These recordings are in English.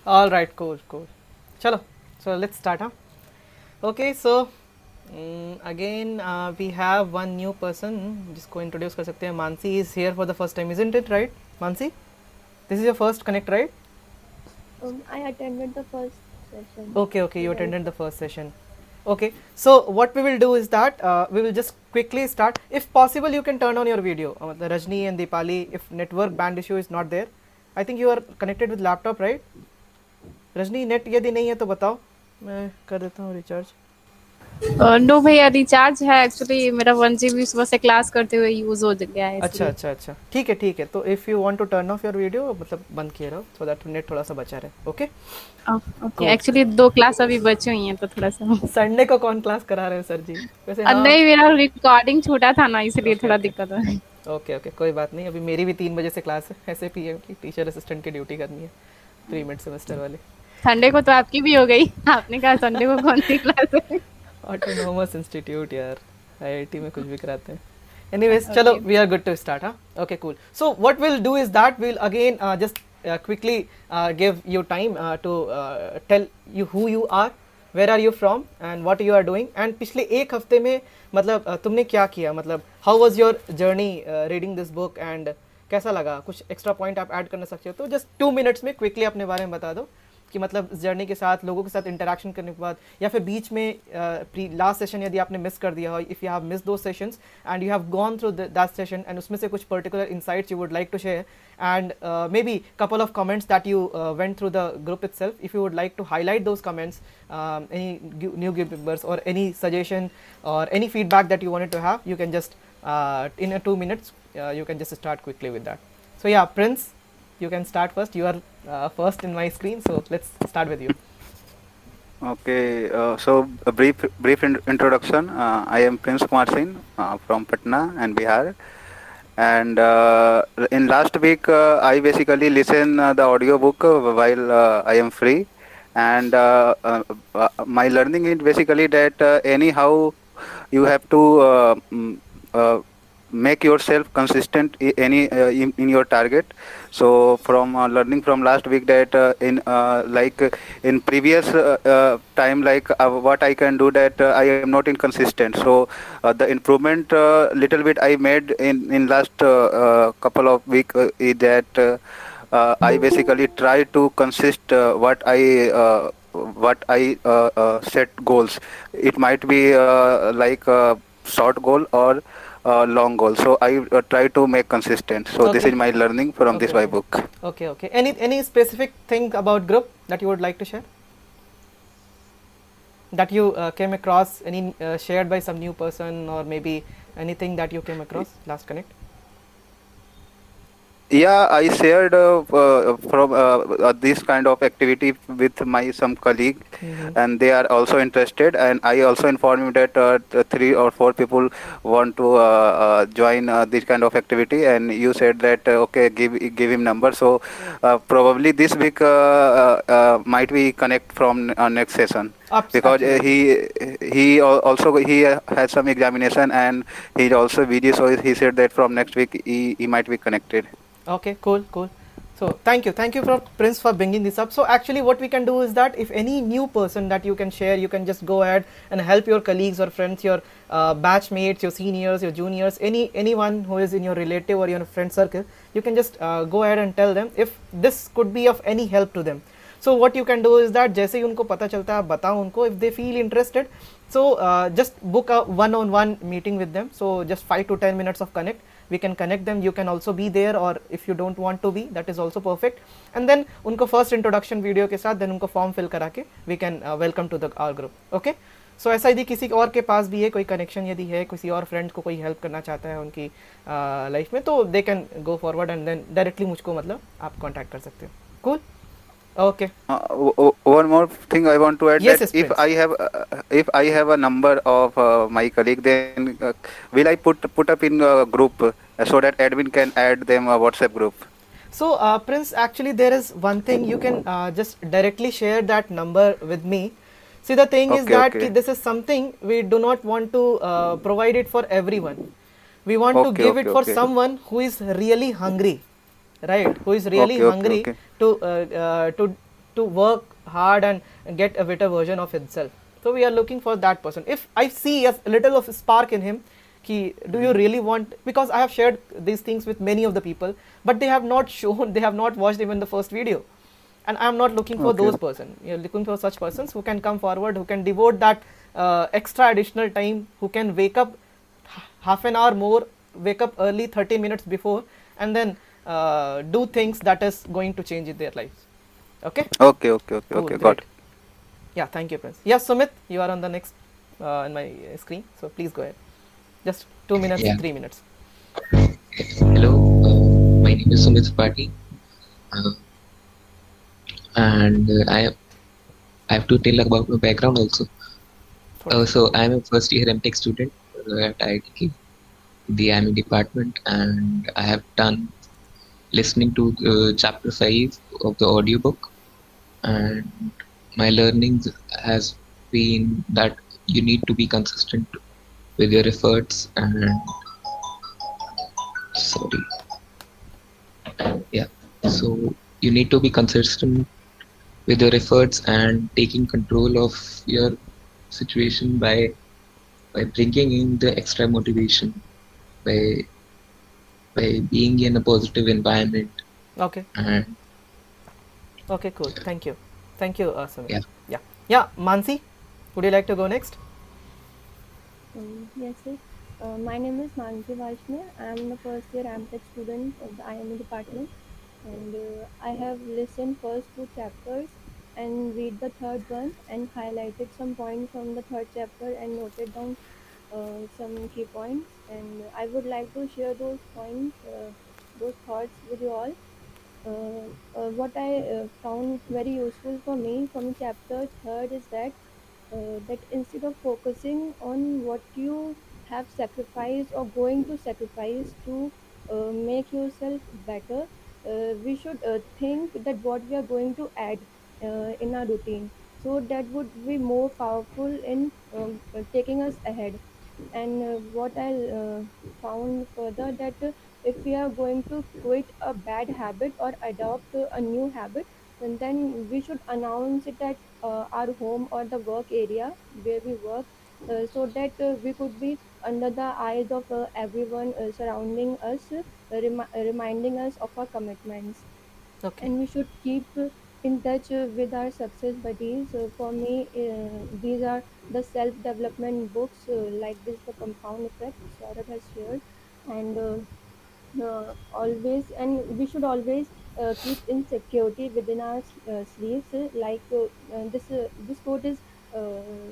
All right, cool, cool. Chalo, so let's start, huh? Okay, so again we have one new person जिसको introduce कर सकते हैं. Mansi is here for the first time, isn't it right? Mansi, this is your first connect, right? I attended the first session. Okay, okay, you Right. attended the first session. Okay, so what we will do is that we will just quickly start. If possible, you can turn on your video. The Rajni and Deepali, if network band issue is not there, I think you are connected with laptop, right? Rajni net यदि नहीं है तो बताओ, मैं कर देता हूँ recharge. No भैया रिचार्ज है एक्चुअली मेरा 1 GB सुबह से क्लास करते हुए यूज हो गया है अच्छा इसलिए अच्छा अच्छा, ठीक है ठीक है. तो if you want to turn off your video, मतलब बंद किए रहो, सो दैट नेट थोड़ा सा बचा रहे. Okay, okay Cool. Actually 2 class अभी बची हुई हैं तो थोड़ा सा संडे को कौन क्लास करा रहे हैं सर जी? वैसे हाँ. नहीं मेरा रिकॉर्डिंग छूटा था ना इसलिए ओके थोड़ा ओके दिक्कत है ओके ओके, कोई बात नहीं. अभी मेरी भी 3 बजे से क्लास है, ऐसे पीएम की टीचर असिस्टेंट की ड्यूटी करनी है, 3 मिनट सेमेस्टर वाली. संडे को तो आपकी भी हो गई आपने कहा संडे को कौन सी क्लास है ऑटोनोमस इंस्टीट्यूट यार, आईआईटी में कुछ भी कराते हैं. Anyways, chalo, we are good to start, huh? Okay, cool. So what we'll do is that we'll again just quickly give you time to tell you who you are, where are you from, and what you are doing. And पिछले एक हफ्ते में मतलब तुमने क्या किया, मतलब how was your journey reading this book and कैसा लगा? कुछ एक्स्ट्रा पॉइंट आप ऐड करना सकते हो तो जस्ट 2 मिनट्स में क्विकली अपने बारे में बता दो कि मतलब इस जर्नी के साथ लोगों के साथ इंटरेक्शन करने के बाद, या फिर बीच में लास्ट सेशन यदि आपने मिस कर दिया हो, इफ़ यू हैव मिस दो sessions and you have gone through that session and उसमें से कुछ particular insights you would like to share and maybe couple of comments that you went through the group itself. If you would like to highlight those comments, any new group members or any suggestion or any feedback that you wanted to have, you can just in a 2 minutes you can just start quickly with that. So yeah, Prince, you can start first. You are first in my screen, so let's start with you. Okay, so a brief introduction. I am Prince Kumar Singh from Patna and Bihar. And in last week, I basically listen the audio book while I am free. And my learning is basically that anyhow you have to make yourself consistent in your target. So from learning from last week that in like in previous time, like what I can do, that I am not inconsistent. So the improvement little bit I made in last couple of week is that I basically try to consist what I set goals. It might be like a short goal or long goal. So I try to make consistent. So this Okay. is my learning from this Okay, my okay. book. Okay, okay. Any specific thing about group that you would like to share? That you came across, any shared by some new person, or maybe anything that you came across last connect? Yeah, I shared from this kind of activity with my some colleague, and they are also interested. And I also informed him that the 3 or 4 people want to join this kind of activity. And you said that okay, give him number. So probably this week might we connect from next session, because also he has some examination and he's also busy. So he said that from next week he might be connected. Okay, cool, cool. So thank you for Prince for bringing this up. So actually what we can do is that if any new person that you can share, you can just go ahead and help your colleagues or friends, your batchmates, your seniors, your juniors, anyone who is in your relative or your friend circle, you can just go ahead and tell them if this could be of any help to them. So what you can do is that जैसे ही उनको पता चलता है आप बताओ उनको, if they feel interested, so just book a one-on-one meeting with them. So just 5 to 10 minutes of connect. We can connect them. You can also be there, or if you don't want to be, that is also perfect. And then उनको first introduction video के साथ then उनको form fill करा के we can welcome to the our group. Okay? So ऐसा यदि किसी और के पास भी है कोई connection, यदि है किसी और friend को कोई help करना चाहता है उनकी life में, तो they can go forward and then directly मुझको मतलब आप contact कर सकते हो. Cool? Okay. One more thing I want to add, Yes, that yes, if I have a number of my colleague, then will I put up in a group so that admin can add them a WhatsApp group? So Prince, actually there is one thing you can just directly share that number with me. See, the thing is that this is something we do not want to provide it for everyone. We want to give it for someone who is really hungry, right? Who is really hungry to to work hard and get a better version of himself. So we are looking for that person. If I see a little of a spark in him, do you really want, because I have shared these things with many of the people, but they have not shown, they have not watched even the first video, and I am not looking for those person. You're looking for such persons who can come forward, who can devote that extra additional time, who can wake up half an hour more, wake up early 30 minutes before, and then do things that is going to change in their lives. Okay, Okay, Cool, got great. it. Yeah, thank you, Prince. Yes, Sumit, you are on the next in my screen, so please go ahead. Just 2 minutes, Yeah. 3 minutes. Hello, my name is Sumit Tripathi, and I have to tell about my background also. So I am a first year MTech student at IIT, the IME department, and I have done listening to chapter 5 of the audiobook, and my learnings has been that you need to be consistent with your efforts and so you need to be consistent with your efforts and taking control of your situation by bringing in the extra motivation, by being in a positive environment. Okay. And Okay, cool. Thank you. Thank you, Sumit. Yeah. Yeah, Mansi, would you like to go next? Yes, sir. My name is Mansi Vaishnav. I am the first year AmTech student of the IME department, and I have listened first 2 chapters and read the third one and highlighted some points from the third chapter and noted down some key points. And I would like to share those points, those thoughts with you all. What I found very useful for me from chapter third is that instead of focusing on what you have sacrificed or going to sacrifice to make yourself better, we should think that what we are going to add in our routine. So that would be more powerful in taking us ahead. And what I found further that if we are going to quit a bad habit or adopt a new habit, and then we should announce it at our home or the work area where we work, so that we could be under the eyes of everyone surrounding us, reminding us of our commitments. Okay. And we should keep in touch with our success buddies. For me, these are the self development books like this, The Compound Effect, Saurabh has shared. And always, and we should always keep insecurity within our sleeves. This quote is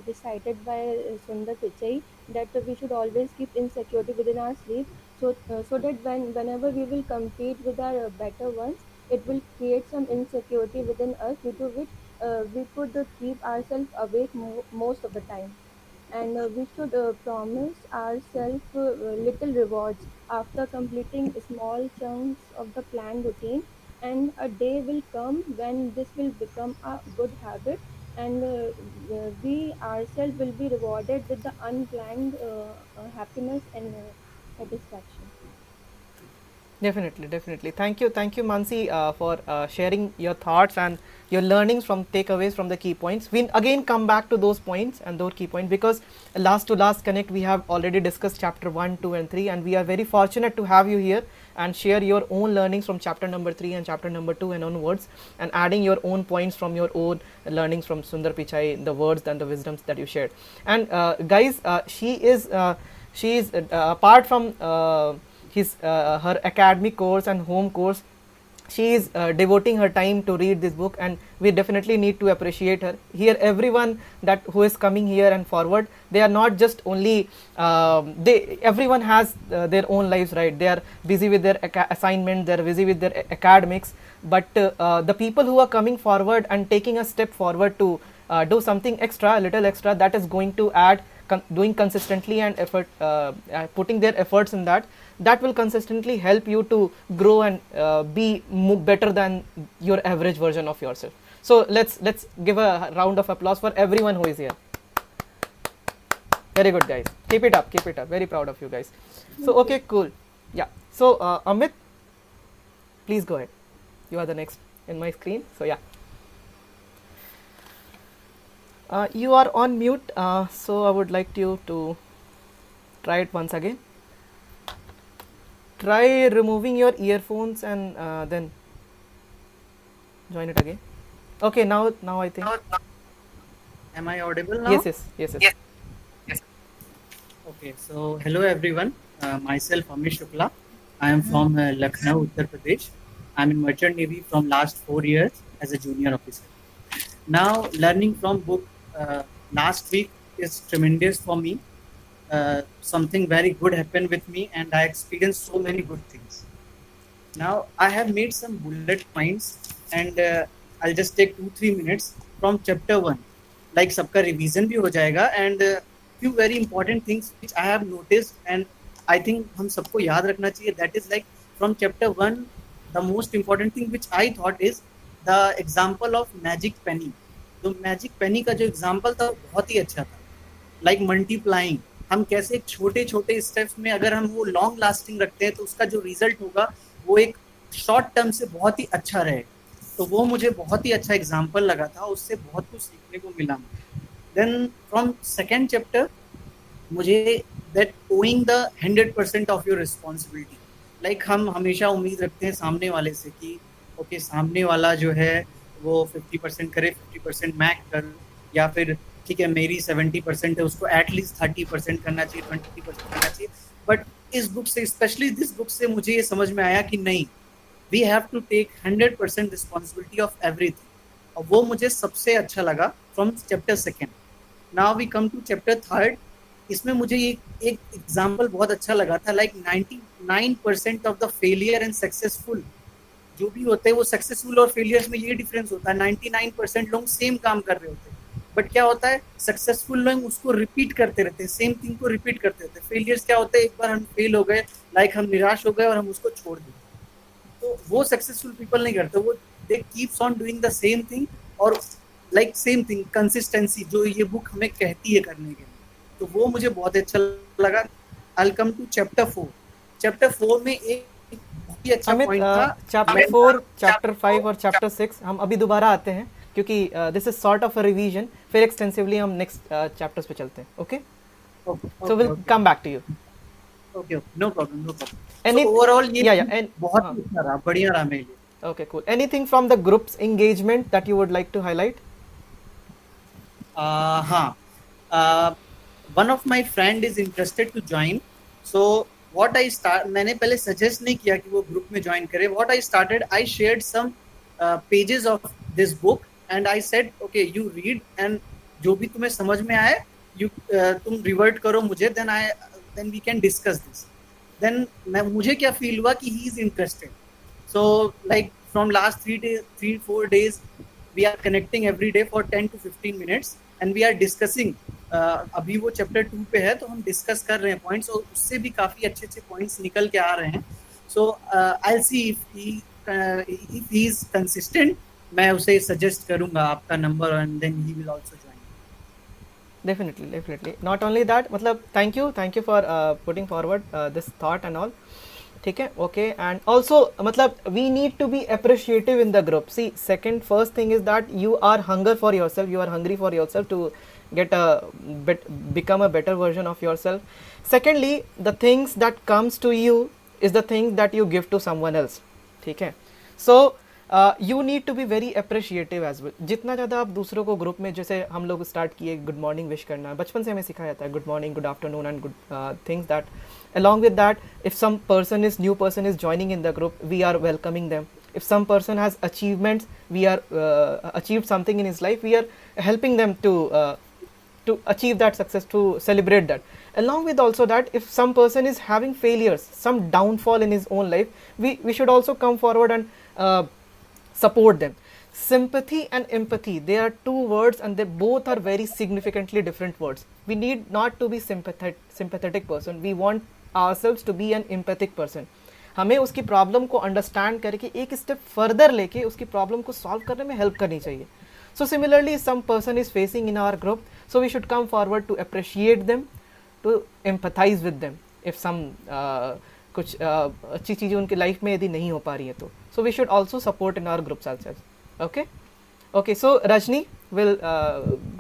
recited by Sundar Pichai, that we should always keep insecurity within our sleeves, so that whenever we will compete with our better ones, it will create some insecurity within us, due to which we could keep ourselves awake most of the time. And we should promise ourselves little rewards after completing small chunks of the planned routine. And a day will come when this will become a good habit, and we ourselves will be rewarded with the unplanned happiness and satisfaction. Definitely. Thank you, Mansi, for sharing your thoughts and your learnings from takeaways from the key points. We again come back to those points and those key points, because last to last connect we have already discussed chapter 1, 2 and 3, and we are very fortunate to have you here and share your own learnings from chapter number 3 and chapter number 2 and onwards, and adding your own points from your own learnings from Sundar Pichai, the words and the wisdoms that you shared. And guys, she is apart from her academic course and home course, she is devoting her time to read this book, and we definitely need to appreciate her. Here everyone that who is coming here and forward, they are not just only everyone has their own lives, right? They are busy with their assignment, they are busy with their academics, but the people who are coming forward and taking a step forward to do something extra, a little extra, that is going to add doing consistently and effort, putting their efforts in that will consistently help you to grow and be better than your average version of yourself. So let's give a round of applause for everyone who is here. Very good, guys. Keep it up. Very proud of you guys. So okay, cool. Yeah. So Amit, please go ahead. You are the next in my screen. So yeah. You are on mute, so I would like you to try it once again. Try removing your earphones and then join it again. Okay, now I think. Am I audible now? Yes. Okay, so hello everyone. Myself Amish Shukla. I am from Lucknow, Uttar Pradesh. I'm in Merchant Navy from last 4 years as a junior officer. Now, learning from book last week is tremendous for me. Something very good happened with me, and I experienced so many good things. Now, I have made some bullet points, and I'll just take 2-3 minutes from chapter 1. Like सबका revision भी हो जाएगा, and few very important things which I have noticed, and I think हम सबको याद रखना चाहिए. That is like from chapter 1, the most important thing which I thought is the example of magic penny. तो magic penny का जो example था वो बहुत ही अच्छा था. Like multiplying, हम कैसे छोटे छोटे स्टेप्स में अगर हम वो लॉन्ग लास्टिंग रखते हैं तो उसका जो रिजल्ट होगा वो एक शॉर्ट टर्म से बहुत ही अच्छा रहेगा. तो वो मुझे बहुत ही अच्छा एग्जाम्पल लगा था, उससे बहुत कुछ सीखने को मिला. देन फ्रॉम सेकेंड चैप्टर मुझे that owing the 100% of your responsibility. Like हम हमेशा उम्मीद रखते हैं सामने वाले से कि ओके सामने वाला जो है वो 50% करे, 50% मैं कर, या फिर ठीक है मेरी 70% है उसको एटलीस्ट 30% करना चाहिए, 20% करना चाहिए. बट इस बुक से, स्पेशली दिस बुक से मुझे ये समझ में आया कि नहीं, we have to take 100% responsibility of everything. और वो मुझे सबसे अच्छा लगा from chapter second. Now we come to chapter third. इसमें मुझे एक एग्जाम्पल बहुत अच्छा लगा था. Like 99% of the failure and successful जो भी होते हैं वो सक्सेसफुल और फेलियर्स में ये डिफरेंस होता है. 99% लोग सेम काम कर रहे होते हैं, बट क्या होता है सक्सेसफुल लोग उसको रिपीट करते रहते हैं, सेम थिंग को रिपीट करते रहते हैं. फेलियर्स क्या होता है, एक बार हम फेल हो गए, लाइक हम निराश हो गए और हम उसको छोड़ दिए. तो वो सक्सेसफुल पीपल नहीं करते, वो they keeps on doing the same thing और लाइक सेम थिंग, कंसिस्टेंसी जो ये बुक हमें कहती है करने के लिए. तो वो मुझे बहुत अच्छा लगा. I will come to chapter 4. Chapter 4 में एक बहुत ही अच्छा पॉइंट था. चैप्टर 4, चैप्टर 5 और चैप्टर 6 हम अभी दोबारा आते हैं क्योंकि this is sort of a revision. फिर एक्सटेंसिवली हम नेक्स्ट चैप्टर्स पे चलते हैं. Okay, so will come back to you. Okay, no problem, no problem. Any overall ये and बहुत अच्छा रहा, बढ़िया रहा मेरे लिए. Okay, cool. Anything from the group's engagement that you would like to highlight? हाँ, one of my friend is interested to join. So what I start, मैंने पहले suggest नहीं किया कि वो group में join करे. What I started, I shared some pages of this book and I said, okay, you read and जो भी तुम्हें समझ में आए, तुम revert करो मुझे, then we can discuss this. Then मुझे क्या feel हुआ कि he is interested. So like from last 3-4 days, we are connecting every day for 10 to 15 minutes and we are discussing. अभी वो चैप्टर 2 पे है तो हम डिस्कस कर रहे हैं पॉइंट्स और उससे भी काफ़ी अच्छे अच्छे पॉइंट्स निकल के आ रहे हैं. So I will see if he is consistent. मैं उसे सजेस्ट करूंगा आपका number and then he will also join. Definitely. Not only that, मतलब thank you for putting forward this thought and all. ठीक है, okay. And also मतलब we need to be appreciative in the group. See, first thing is that you are hungry for yourself to get become a better version of yourself. Secondly, the things that comes to you is the things that you give to someone else. ठीक है, so you need to be very appreciative as well. जितना ज़्यादा आप दूसरों को group में, जैसे हम लोग स्टार्ट किए गुड मॉर्निंग विश करना, बचपन से हमें सिखाया जाता है good morning, good afternoon and good things that. Along with that, if some new person is joining in the group, we are welcoming them. If some person has achievements, we are achieved something in his life, we are helping them to achieve that success, to celebrate that. Along with also that, if some person is having failures, some downfall in his own life, we should also come forward and support them. Sympathy and empathy, they are two words and they both are very significantly different words. We need not to be sympathetic person. We want ourselves to be an empathic person. हमें उसकी problem को understand करके एक step further लेके उसकी problem को solve करने में हेल्प करनी चाहिए. So similarly, some person is facing in our group, so we should come forward to appreciate them, to empathize with them. If some कुछ अच्छी चीज़ें उनकी लाइफ में यदि नहीं हो पा रही है तो, so we should also support in our groups ourselves. Okay, so Rajni will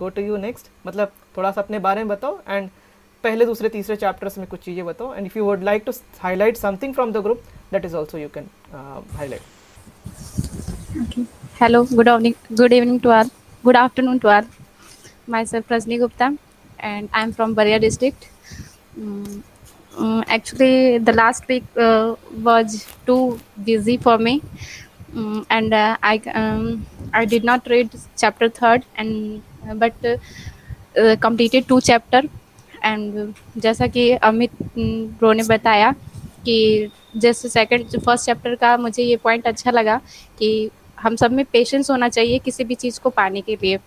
go to you next. मतलब थोड़ा सा अपने बारे में बताओ and पहले दूसरे तीसरे चैप्टर्स में कुछ चीज़ें बताओ, and if you would like to highlight something from the group, that is also you can highlight. Okay. Hello, good evening to all. Good afternoon to all. Myself Rajni Gupta, and I'm from Baria district. Actually, the last week was too busy for me, and I did not read chapter third, and but completed 2 chapter. And जैसा कि Amit bro ने बताया कि जैसे first chapter का मुझे ये point अच्छा लगा कि हम सब में पेशेंस होना चाहिए किसी भी चीज़ को पाने के लिए।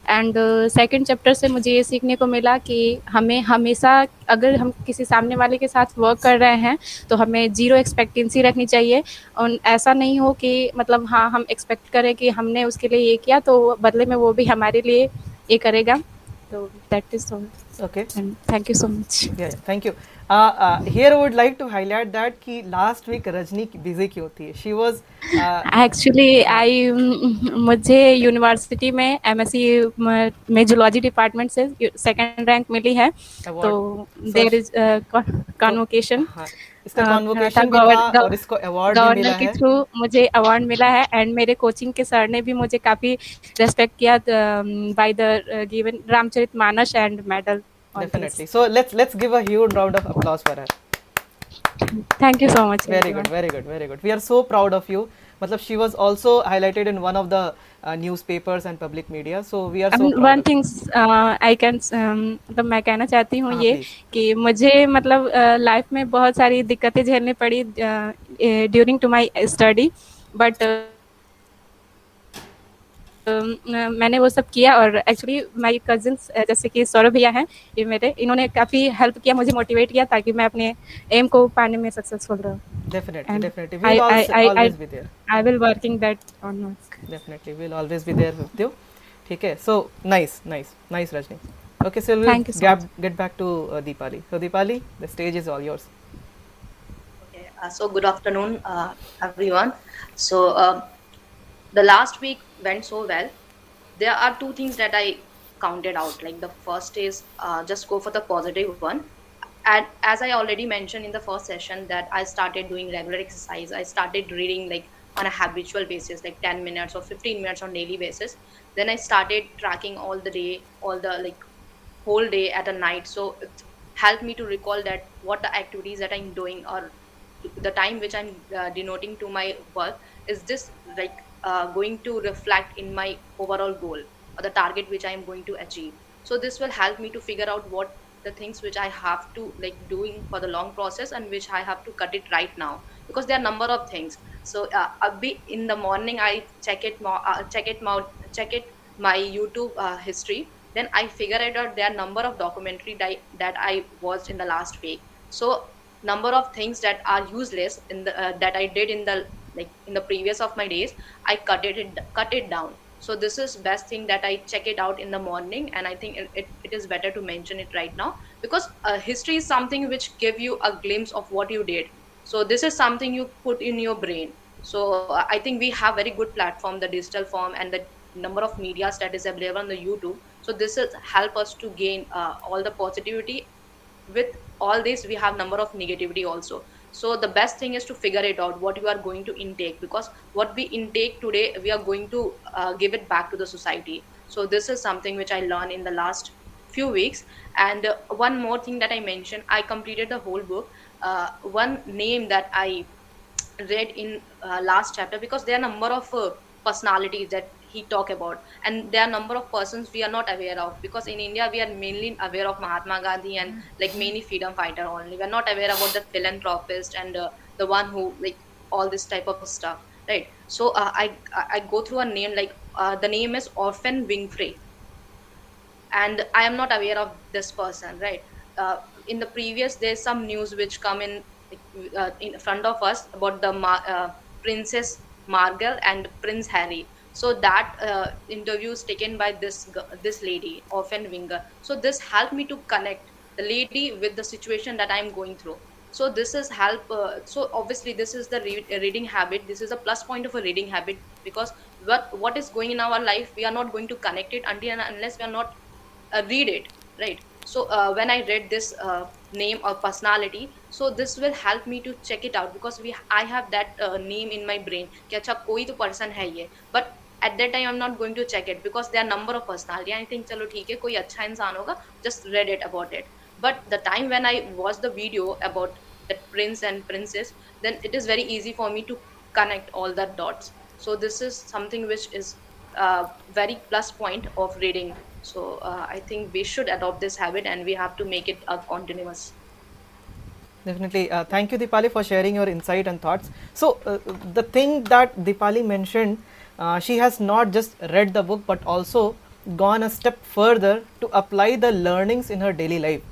एंड सेकंड चैप्टर से मुझे ये सीखने को मिला कि हमें हमेशा अगर हम किसी सामने वाले के साथ वर्क कर रहे हैं तो हमें 0 एक्सपेक्टेंसी रखनी चाहिए, और ऐसा नहीं हो कि मतलब हाँ हम एक्सपेक्ट करें कि हमने उसके लिए ये किया तो बदले में वो भी हमारे लिए ये करेगा। तो that is all. Okay. And thank you so much. Yeah, thank you. Here I would like to highlight that कि last week रजनी busy क्यों थी? She was Actually, मुझे यूनिवर्सिटी में MSc में जूलॉजी डिपार्टमेंट से 2nd रैंक मिली है, तो there is convocation. हाँ, इसका कन्वोकेशन भी था और इसको अवार्ड भी मिला गवर्नर के है। थ्रू मुझे अवार्ड मिला है, एंड मेरे कोचिंग के सर ने भी मुझे काफ़ी रेस्पेक्ट किया by the given Ramcharitmanas and medal. Definitely. So let's give a huge round of applause for her. Thank you so much. Very good, very good, very good. We are so proud of you. मतलब she was also highlighted in one of the newspapers and public media. So we are so proud. One thing I can मतलब मैं कहना चाहती हूँ ये please. कि मुझे मतलब लाइफ में बहुत सारी दिक्कतें झेलनी पड़ी during to my study, but मैंने वो सब किया। और एक्चुअली माय कजिन्स जैसे कि सौरभ भैया हैं, ये मेरे, इन्होंने काफ़ी हेल्प किया, मुझे मोटिवेट किया ताकि मैं अपने एम को पाने में सक्सेसफुल रहूँ। Definitely, And definitely. We'll always be there. I will working that on work. Definitely, we'll always be there with you. ठीक है, so nice Rajni. Okay, so Thank you so we'll get back to Deepali. So Deepali, the stage is all yours. Okay, so good afternoon, everyone. So the last week went so well. There are 2 things that I counted out. Like the first is just go for the positive one. And as I already mentioned in the first session that I started doing regular exercise. I started reading like on a habitual basis, like 10 minutes or 15 minutes on daily basis. Then I started tracking all the day, all the like whole day at a night. So it helped me to recall that what the activities that I'm doing or the time which I'm denoting to my work, is this like going to reflect in my overall goal or the target which I am going to achieve. So this will help me to figure out what the things which I have to like doing for the long process and which I have to cut it right now, because there are number of things. So in the morning I check it my YouTube history. Then I figure out there are number of documentary that I watched in the last week. So number of things that are useless in the that I did in the in the previous of my days, I cut it down. So this is best thing that I check it out in the morning, and I think it is better to mention it right now, because history is something which give you a glimpse of what you did. So this is something you put in your brain. So I think we have very good platform, the digital form and the number of medias that is available on the YouTube. So this is help us to gain all the positivity. With all this we have number of negativity also. So the best thing is to figure it out what you are going to intake, because what we intake today we are going to give it back to the society. So this is something which I learned in the last few weeks. And one more thing that I mentioned, I completed the whole book. One name that I read in last chapter, because there are number of personalities that he talk about, and there are number of persons we are not aware of, because in India we are mainly aware of Mahatma Gandhi and like many freedom fighter only. We are not aware about the philanthropist and the one who like all this type of stuff, right? So I go through a name like the name is Orphan Winfrey, and I am not aware of this person, right? In the previous there's some news which come in front of us about the Princess Margaret and Prince Harry. So that interview is taken by this lady, Orphan Winger. So this helped me to connect the lady with the situation that I'm going through. So this is help. So obviously this is the reading habit. This is a plus point of a reading habit, because what is going in our life, we are not going to connect it until and unless we are not read it, right? So when I read this name or personality, so this will help me to check it out, because we I have that name in my brain कि अच्छा कोई तो person है ये, but at that time I'm not going to check it because there are number of personality. I think चलो ठीक है कोई अच्छा इंसान होगा, just read it about it. But the time when I watched the video about that prince and princess, then it is very easy for me to connect all the dots. So this is something which is very plus point of reading. So I think we should adopt this habit and we have to make it a continuous. Definitely. Thank you, Dipali, for sharing your insight and thoughts. So, the thing that Dipali mentioned, she has not just read the book but also gone a step further to apply the learnings in her daily life.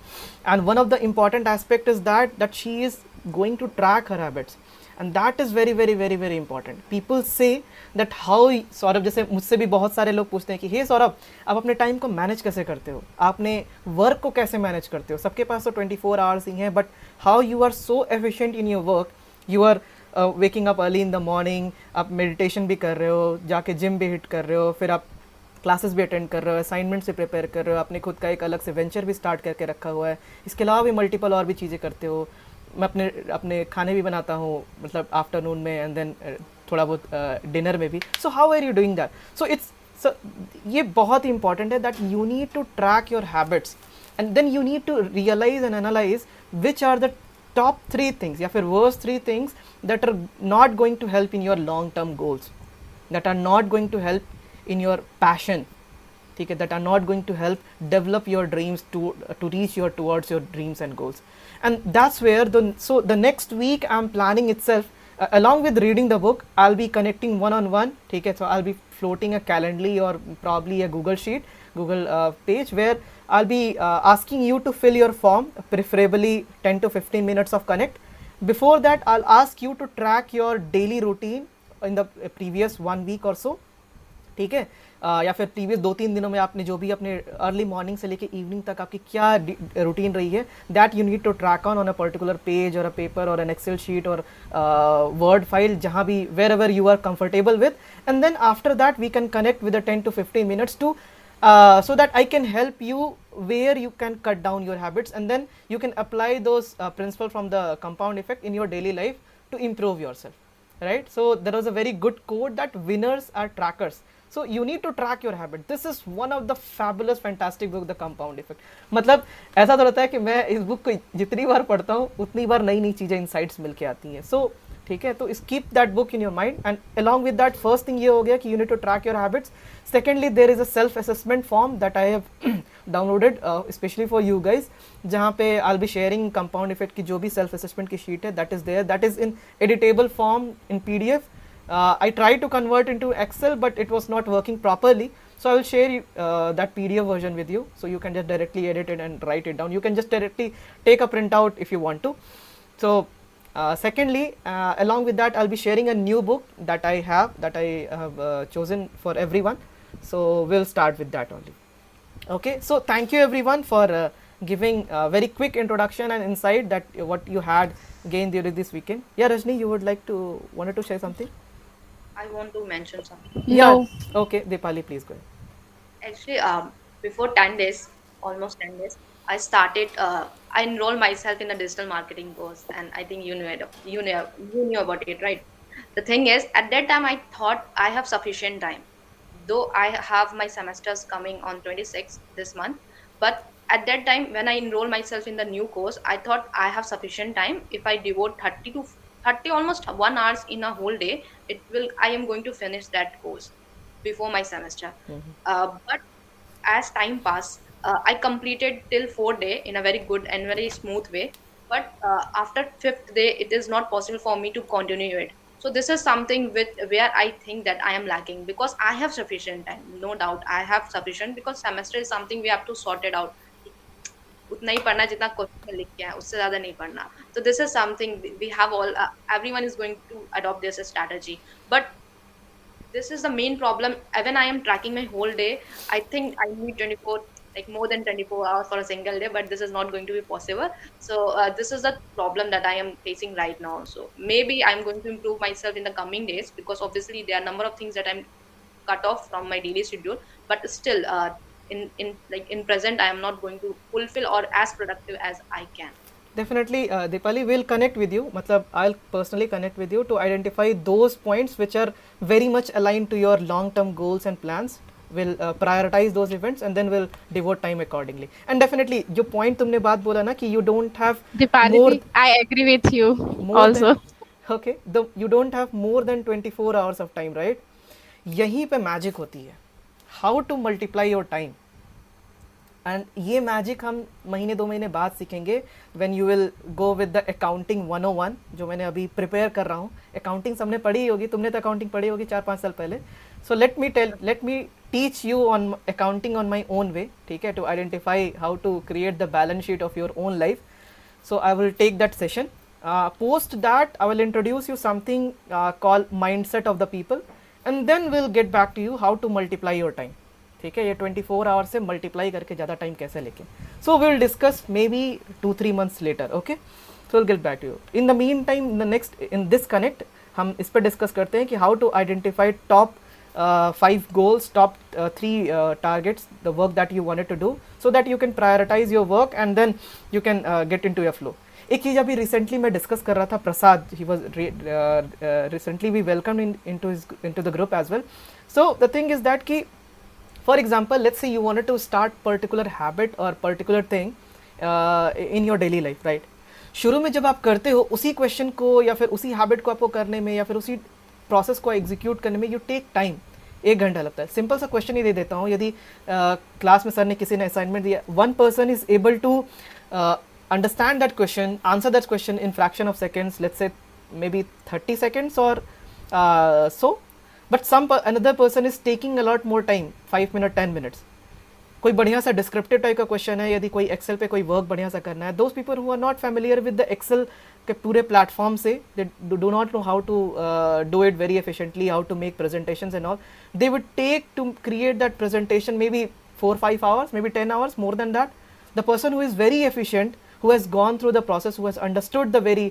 And one of the important aspect is that she is going to track her habits. And that is very very very very important. People say that how Saurabh, जैसे मुझसे भी बहुत सारे लोग पूछते हैं कि हे सौरभ, आप अपने टाइम को मैनेज कैसे करते हो, आपने वर्क को कैसे मैनेज करते हो, सबके पास तो 24 आवर्स ही हैं, but how you are so efficient in your work, you are waking up early in the morning, आप मेडिटेशन भी कर रहे हो, जाके जिम भी हिट कर रहे हो, फिर आप क्लासेस भी अटेंड कर रहे हो, असाइनमेंट से प्रिपेयर कर रहे हो, आपने खुद का एक अलग से वेंचर भी स्टार्ट करके रखा हुआ है, इसके अलावा भी मल्टीपल और भी चीज़ें करते हो, मैं अपने अपने खाने भी बनाता हूँ, मतलब आफ्टरनून में, एंड देन थोड़ा बहुत डिनर में भी. So how are you doing that? So it's ये बहुत ही इंपॉर्टेंट है that you need to track your habits and then you need to realise and analyse which are the top 3 things या फिर worst 3 things that are not going to help in your long term goals, that are not going to help in your passion, ठीक है, that are not going to help develop your dreams to reach your towards your dreams and goals. And that's where the next week I'm planning itself, along with reading the book, I'll be connecting one on one, ठीक है, so I'll be floating a Calendly or probably a Google sheet, Google page, where I'll be asking you to fill your form, preferably 10 to 15 minutes of connect. Before that, I'll ask you to track your daily routine in the previous 1 week or so, ठीक है, या फिर previous 2-3 दिनों में आपने जो भी अपने अर्ली मॉर्निंग से लेके इवनिंग तक आपकी क्या रूटीन रही है, that you need to track on a particular page और अ पेपर और एन एक्सेल शीट और वर्ड फाइल, जहाँ भी wherever you are comfortable with, and then after that we can connect with 10 to 15 minutes to so that I can help you where you can cut down your habits, and then you can apply those principles from the compound effect in your daily life to improve yourself, right? So there was a very good quote that winners are trackers. So you need to track your habit. This is one of the fabulous fantastic book, The Compound Effect. मतलब ऐसा तो रहता है कि मैं इस book को जितनी बार पढ़ता हूँ उतनी बार नई नई चीज़ें इनसाइट्स मिल के आती हैं. So ठीक है, तो keep that book in your mind, and along with that first thing ये हो गया कि you need to track your habits. Secondly, there is a self assessment form that I have downloaded specially for you guys, जहाँ पे I will be sharing compound effect की जो भी self assessment की शीट है, that is there, that is in editable form in PDF. I tried to convert into Excel, but it was not working properly. So I will share that PDF version with you, so you can just directly edit it and write it down. You can just directly take a printout if you want to. So secondly, along with that, I'll be sharing a new book that I have chosen for everyone. So we'll start with that only. Okay, so thank you everyone for giving a very quick introduction and insight that what you had gained during this weekend. Yeah, Rajni, you wanted to share something? I want to mention something. No. Yeah. Okay, Dipali, please go ahead. Actually, before 10 days, almost 10 days, I started, I enrolled myself in a digital marketing course, and I think you knew about it, right? The thing is, at that time, I thought I have sufficient time, though I have my semesters coming on 26th this month. But at that time, when I enrolled myself in the new course, I thought I have sufficient time. If I devote 30 almost 1 hours in a whole day, I am going to finish that course before my semester. But as time passed, I completed till 4th day in a very good and very smooth way. But after 5th day, it is not possible for me to continue it. So this is something where I think that I am lacking, because I have sufficient time. No doubt, I have sufficient, because semester is something we have to sort it out. उतना ही पढ़ना जितना question में लिख के है, उससे ज्यादा नहीं पढ़ना. So this is something we have all, everyone is going to adopt this strategy. But this is the main problem. When I am tracking my whole day, I think I need 24, like more than 24 hours for a single day, but this is not going to be possible. So this is the problem that I am facing right now. So maybe I'm going to improve myself in the coming days, because obviously there are a number of things that I'm cut off from my daily schedule. But still, in present I am not going to fulfill or as productive as I can. Definitely, Deepali will connect with you. Matlab, I'll personally connect with you to identify those points which are very much aligned to your long-term goals and plans. Will prioritize those events and then will devote time accordingly. And definitely, जो point तुमने बात बोला ना कि you don't have Dipali more ji, I agree with you more also. than okay, you don't have more than 24 hours of time, right? यहीं पे magic होती है. How to multiply your time. And ये मैजिक हम महीने 2 महीने बाद सीखेंगे when you will go with the accounting 101 जो मैंने अभी प्रिपेयर कर रहा हूँ. अकाउंटिंग सबने पढ़ी ही होगी, तुमने तो अकाउंटिंग पढ़ी होगी 4-5 साल पहले. So let me teach you on accounting on my own way, ठीक है, to identify how to create the balance sheet of your own life. So I will take that session. Post that, I will introduce you something called mindset of the people, and then we'll get back to you how to multiply your time. ठीक है, ये 24 hours से multiply करके ज़्यादा time कैसे लेके. So will discuss maybe 2-3 months later. Okay, so will get back to you. In the meantime in the next in this connect हम इस पर डिस्कस करते हैं कि how to identify top 5 goals, top 3 targets, the work that you wanted to do, so that you can prioritize your work and then you can get into your flow. एक चीज़ अभी recently मैं discuss कर रहा था, प्रसाद, he was recently we welcomed into the group as well. So the thing is that कि for example, let's say you wanted to start particular habit or particular thing in your daily life, right? शुरू में जब आप करते हो उसी question को या फिर उसी हैबिट को आपको करने में या फिर उसी प्रोसेस को एग्जीक्यूट करने में यू टेक टाइम. 1 घंटा लगता है. सिंपल सा क्वेश्चन ही दे देता हूँ. यदि क्लास में सर ने किसी ने असाइनमेंट दिया, 1 person is able to understand that question, answer that question in fraction of seconds, let's say maybe 30 seconds or so, but another person is taking a lot more time, 5 minutes, 10 minutes. कोई बढ़िया सा descriptive type का question है, यदि कोई Excel पे कोई work बढ़िया सा करना है, those people who are not familiar with the excel के पूरे प्लेटफॉर्म से, they do not know how to do it very efficiently, how to make presentations and all, they would take to create that presentation maybe 4-5 hours, maybe 10 hours, more than that. The person who is very efficient, who has gone through the process, who has understood the very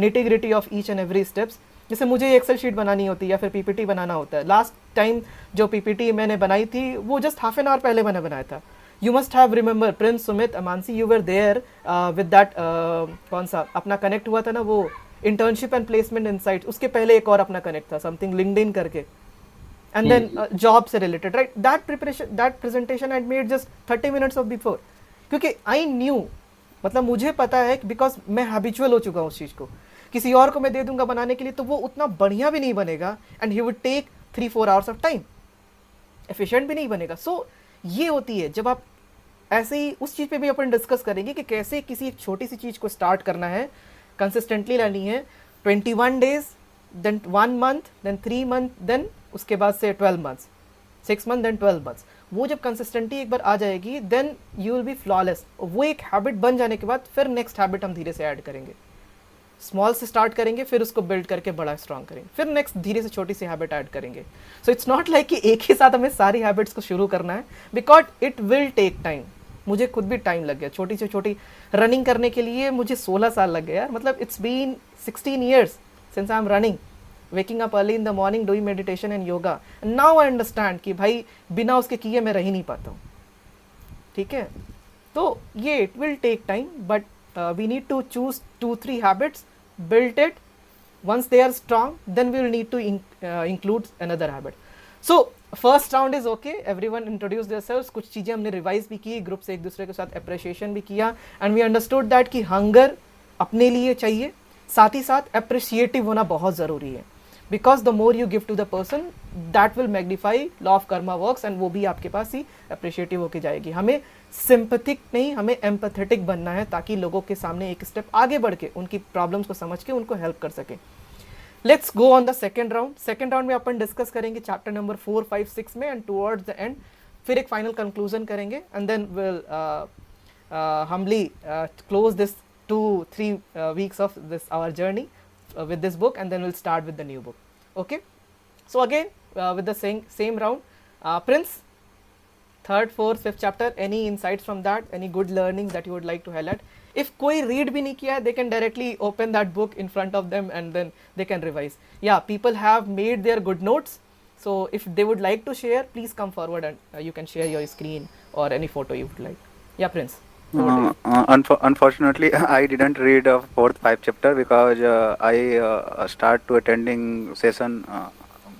nitty gritty of each and every steps. जैसे मुझे Excel sheet बनानी होती है या फिर PPT बनाना होता है. Last time जो पीपीटी मैंने बनाई थी वो जस्ट हाफ एन आवर पहले मैंने बनाया था. You must have remember, prince, Sumit, Amansi, you were there with that, कौन सा अपना कनेक्ट हुआ था ना, वो इंटर्नशिप एंड प्लेसमेंट इनसाइट्स, उसके पहले एक और अपना कनेक्ट था, समथिंग लिंक्डइन करके, and then job से related, right? That preparation, that presentation I made just 30 minutes of before, क्योंकि I knew, मतलब मुझे पता है because मैं habitual हो चुका हूँ उस चीज़ को. किसी और को मैं दे दूंगा बनाने के लिए तो वो उतना बढ़िया भी नहीं बनेगा, and he would take 3-4 hours of time, efficient भी नहीं बनेगा. So ये होती है जब आप ऐसे ही उस चीज़ पे भी अपन डिस्कस करेंगे कि कैसे किसी एक छोटी सी चीज़ को स्टार्ट करना है, कंसिस्टेंटली लानी है, 21 days, then 1 month, then 3 months, then उसके बाद से 12 months, 6 months, then 12 months. वो जब कंसिस्टेंटी एक बार आ जाएगी, then you will be flawless. वो एक हैबिट बन जाने के बाद फिर नेक्स्ट हैबिट हम धीरे से ऐड करेंगे. स्मॉल से स्टार्ट करेंगे, फिर उसको बिल्ड करके बड़ा स्ट्रॉन्ग करेंगे, फिर नेक्स्ट धीरे से छोटी सी हैबिट ऐड करेंगे. सो इट्स नॉट लाइक कि एक ही साथ हमें सारी हैबिट्स को शुरू करना है, because it will take time. मुझे खुद भी टाइम लग गया. छोटी से छोटी रनिंग करने के लिए मुझे 16 साल लग गए यार. मतलब it's been 16 years since I am running, waking up early in the morning, doing meditation and yoga. And now I understand कि भाई बिना उसके किए मैं रह ही नहीं पाता हूँ. ठीक है, तो ये it will take time, but we need to choose 2-3 habits, build it. Once they are strong, then we will need to include another habit. So first round is okay. Everyone introduced themselves. कुछ चीज़ें हमने revise भी की, group से एक दूसरे के साथ अप्रिशिएशन भी किया, and we understood that कि हंगर अपने लिए चाहिए, साथ ही साथ अप्रिशिएटिव होना बहुत ज़रूरी है. Because the more you give to the person, that will magnify, law of karma works, and वो भी आपके पास ही अप्रिशिएटिव होके जाएगी. हमें सिंपैथिक नहीं, हमें एम्पैथेटिक बनना है ताकि लोगों के सामने एक स्टेप आगे बढ़ के उनकी प्रॉब्लम्स को समझ के उनको हेल्प कर सके. Let's go on the second round. Second round में अपन डिस्कस करेंगे चैप्टर नंबर 4, 5, 6 में, एंड टुवर्ड्स द एंड फिर एक फाइनल कंक्लूजन करेंगे, and then will humbly close this 2-3 weeks of this our journey with this book, and then we'll start with the new book. Okay, so again with the same round, Prince, 3rd, 4th, 5th chapter, any insights from that, any good learnings that you would like to highlight? If कोई read भी नहीं किया, they can directly open that book in front of them and then they can revise. Yeah, people have made their good notes, So if they would like to share, please come forward and you can share your screen or any photo you would like. Yeah, Prince. Over to you. Unfortunately, I didn't read fourth, five chapter because I start to attending session.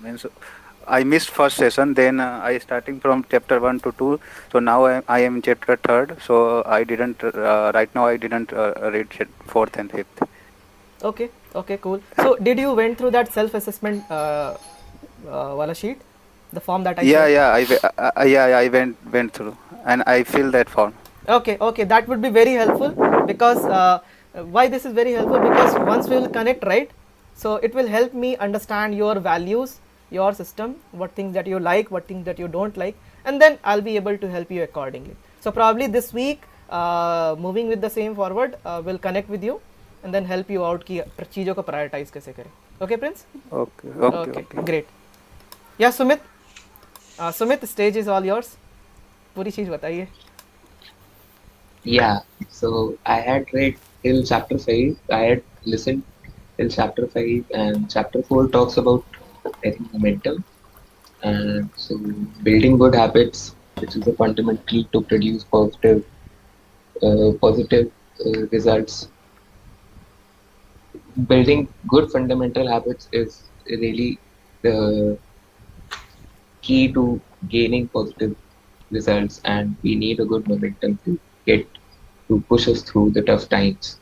Means I missed first session. Then I starting from chapter 1 to 2. So now I am in chapter third. So I didn't right now I didn't read fourth and fifth. Okay, okay, cool. So did you went through that self-assessment wala sheet, the form that I Yeah, shared? yeah, I went through and I fill that form. Okay, okay, that would be very helpful because why this is very helpful, because once we will connect, right, so it will help me understand your values, your system, what things that you like, what things that you don't like, and then I'll be able to help you accordingly. So probably this week, moving with the same forward, will connect with you and then help you out कि चीज़ों को prioritize कैसे करें. Okay, Prince? Okay. Great. Yeah, Sumit. Sumit, stage is all yours. पूरी चीज़ बताइए. Yeah, so I had read till chapter 5. I had listened till chapter 5, and chapter 4 talks about, I think, momentum. And so, building good habits, which is a fundamental to produce positive results. Building good fundamental habits is really the key to gaining positive results, and we need a good momentum to get to push us through the tough times.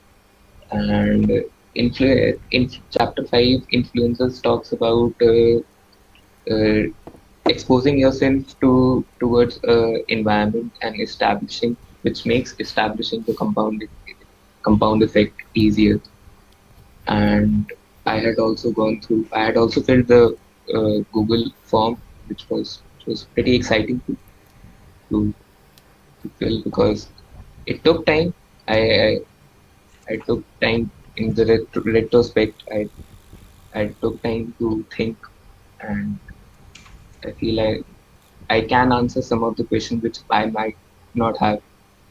And in chapter 5, influencers talks about exposing yourself towards environment and establishing, which makes establishing the compound effect easier. And I had also filled the Google form, which was pretty exciting to fill, because it took time. I took time in the retrospect. I took time to think, and I feel I can answer some of the questions which I might not have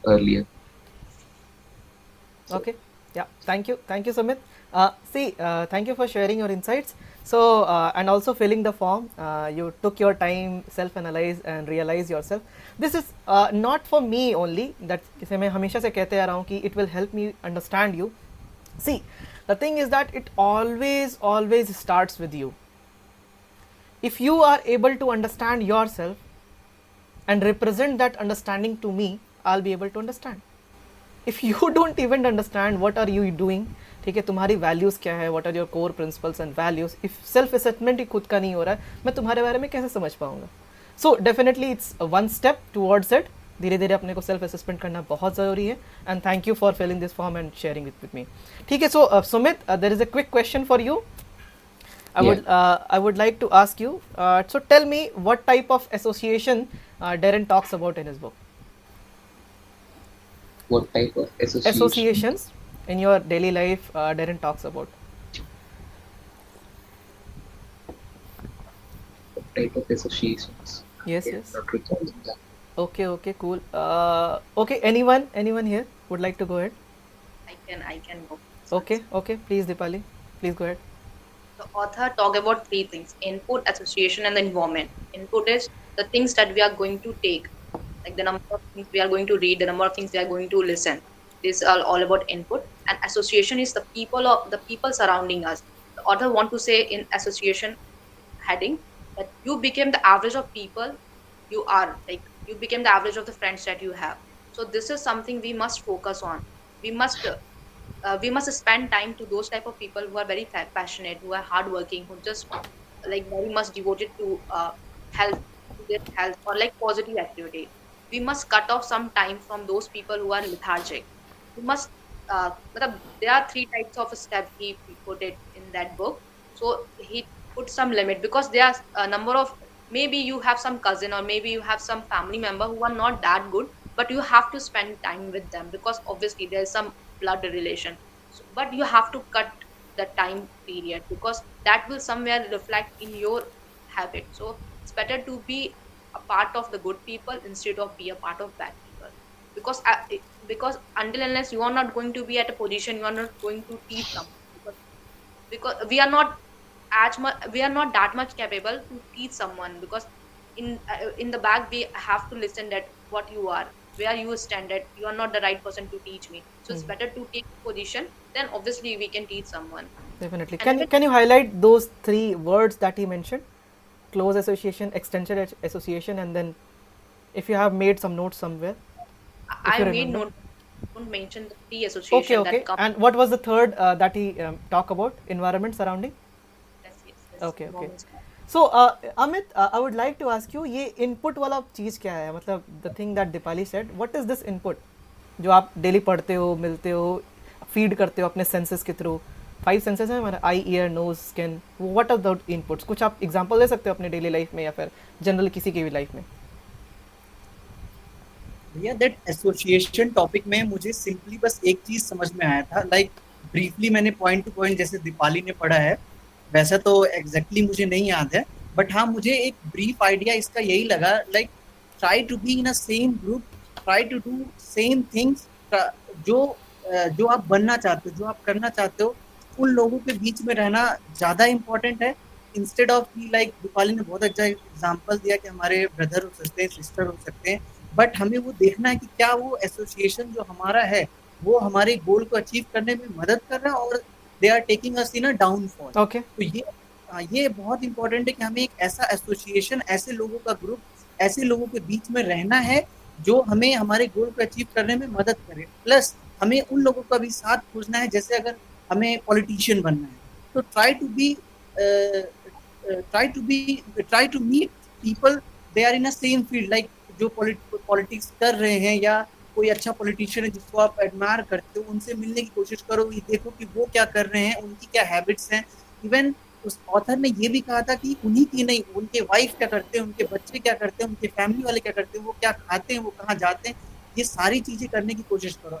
earlier. Okay. Yeah. Thank you, Sumit. Thank you for sharing your insights. So and also filling the form. You took your time, self-analyze and realize yourself. This is not for me only. That जैसे मैं हमेशा से कहते आ रहा हूँ कि it will help me understand you. See, the thing is that it always starts with you. If you are able to understand yourself and represent that understanding to me, I'll be able to understand. If you don't even understand what are you doing, ठीक है, तुम्हारी values क्या है, what are your core principles and values, if self assessment ही खुद का नहीं हो रहा है, मैं तुम्हारे बारे में कैसे समझ पाऊंगा. So definitely it's one step towards it. धीरे धीरे अपने को सेल्फ असेसमेंट करना बहुत ज़रूरी है. And thank you for filling this form and sharing it with me. ठीक है. So Sumit, there is a quick question for you. I would like to ask you, so tell me what type of association Darren talks about in his book. What type of Associations in your daily life Darren talks about? What type of associations? Yes, Yeah, yes. not recalling that. Okay, cool. Okay, anyone here would like to go ahead? I can go. Okay, please Dipali, please go ahead. The author talk about three things: input, association, and the environment. Input is the things that we are going to take, like the number of things we are going to read, the number of things we are going to listen. This is all about input. And association is the people surrounding us. The author want to say in association heading that you became the average of people you are, like you became the average of the friends that you have. So this is something we must focus on. We must spend time to those type of people who are very passionate, who are hardworking, who just like very much devoted to health, to their health, or like positive activity. We must cut off some time from those people who are lethargic. We must there are three types of steps he put it in that book. So he put some limit, because there are a number of, maybe you have some cousin or maybe you have some family member who are not that good, but you have to spend time with them, because obviously there is some blood relation. So, but you have to cut the time period, because that will somewhere reflect in your habit. So it's better to be a part of the good people instead of be a part of bad people, because until unless you are not going to be at a position, you are not going to teach them, because we are not as much, we are not that much capable to teach someone, because in the back we have to listen that what you are, where you stand at, you are not the right person to teach me. So it's better to take position, then obviously we can teach someone. Definitely. And Can you highlight those three words that he mentioned? Close association, extension association, and then if you have made some notes somewhere, if I you made remember. note, don't mention the three Okay, association okay. that come. And what was the third that he talk about? Environment, surrounding. Yes. Okay, okay. Moments. So Amit, I would like to ask you, ये input वाला चीज़ क्या है? मतलब the thing that Dipali said, what is this input? जो आप daily पढ़ते हो, मिलते हो, फीड करते हो अपने सेंसेस के थ्रू. 5 सेंसेस हैं हमारे, eye, ear, nose, skin. What are the inputs? कुछ आप एग्जांपल दे सकते हो अपने डेली लाइफ में या फिर जनरल किसी की भी लाइफ में? भैया दैट एसोसिएशन टॉपिक में मुझे सिंपली बस एक चीज समझ में आया था, लाइक ब्रीफली मैंने पॉइंट टू पॉइंट जैसे दीपाली ने पढ़ा है वैसा तो एग्जैक्टली मुझे नहीं याद है, बट हाँ मुझे एक ब्रीफ आइडिया इसका यही लगा, like try to be in a same group, try to do same things, जो आप बनना चाहते हो, जो आप करना चाहते हो, उन लोगों के बीच में रहना ज़्यादा इम्पोर्टेंट है, इंस्टेड ऑफ की लाइक दीपाली ने बहुत अच्छा एग्जाम्पल दिया कि हमारे ब्रदर हो सकते हैं, सिस्टर हो सकते हैं, बट हमें वो देखना है कि क्या वो एसोसिएशन जो हमारा है वो हमारे गोल को अचीव करने में मदद कर रहा है और they are taking us in a downfall. Okay. तो ये बहुत इंपॉर्टेंट है कि हमें एक ऐसा एसोसिएशन, ऐसे लोगों का ग्रुप, ऐसे लोगों के बीच में रहना है जो हमें हमारे गोल को अचीव करने में मदद करे. प्लस हमें उन लोगों का भी साथ खोजना है, जैसे अगर हमें पॉलिटिशियन बनना है तो try to meet people they are in a same field, like जो पॉलिटिक्स कर रहे हैं या कोई अच्छा पॉलिटिशियन है जिसको आप एडमायर करते हो, उनसे मिलने की कोशिश करो, ये देखो कि वो क्या कर रहे हैं, उनकी क्या हैबिट्स हैं. इवन उस ऑथर ने ये भी कहा था कि उन्हीं की नहीं, उनके वाइफ क्या करते हैं, उनके बच्चे क्या करते हैं, उनके फैमिली वाले क्या करते हैं, वो क्या खाते हैं, वो कहाँ जाते हैं, ये सारी चीजें करने की कोशिश करो.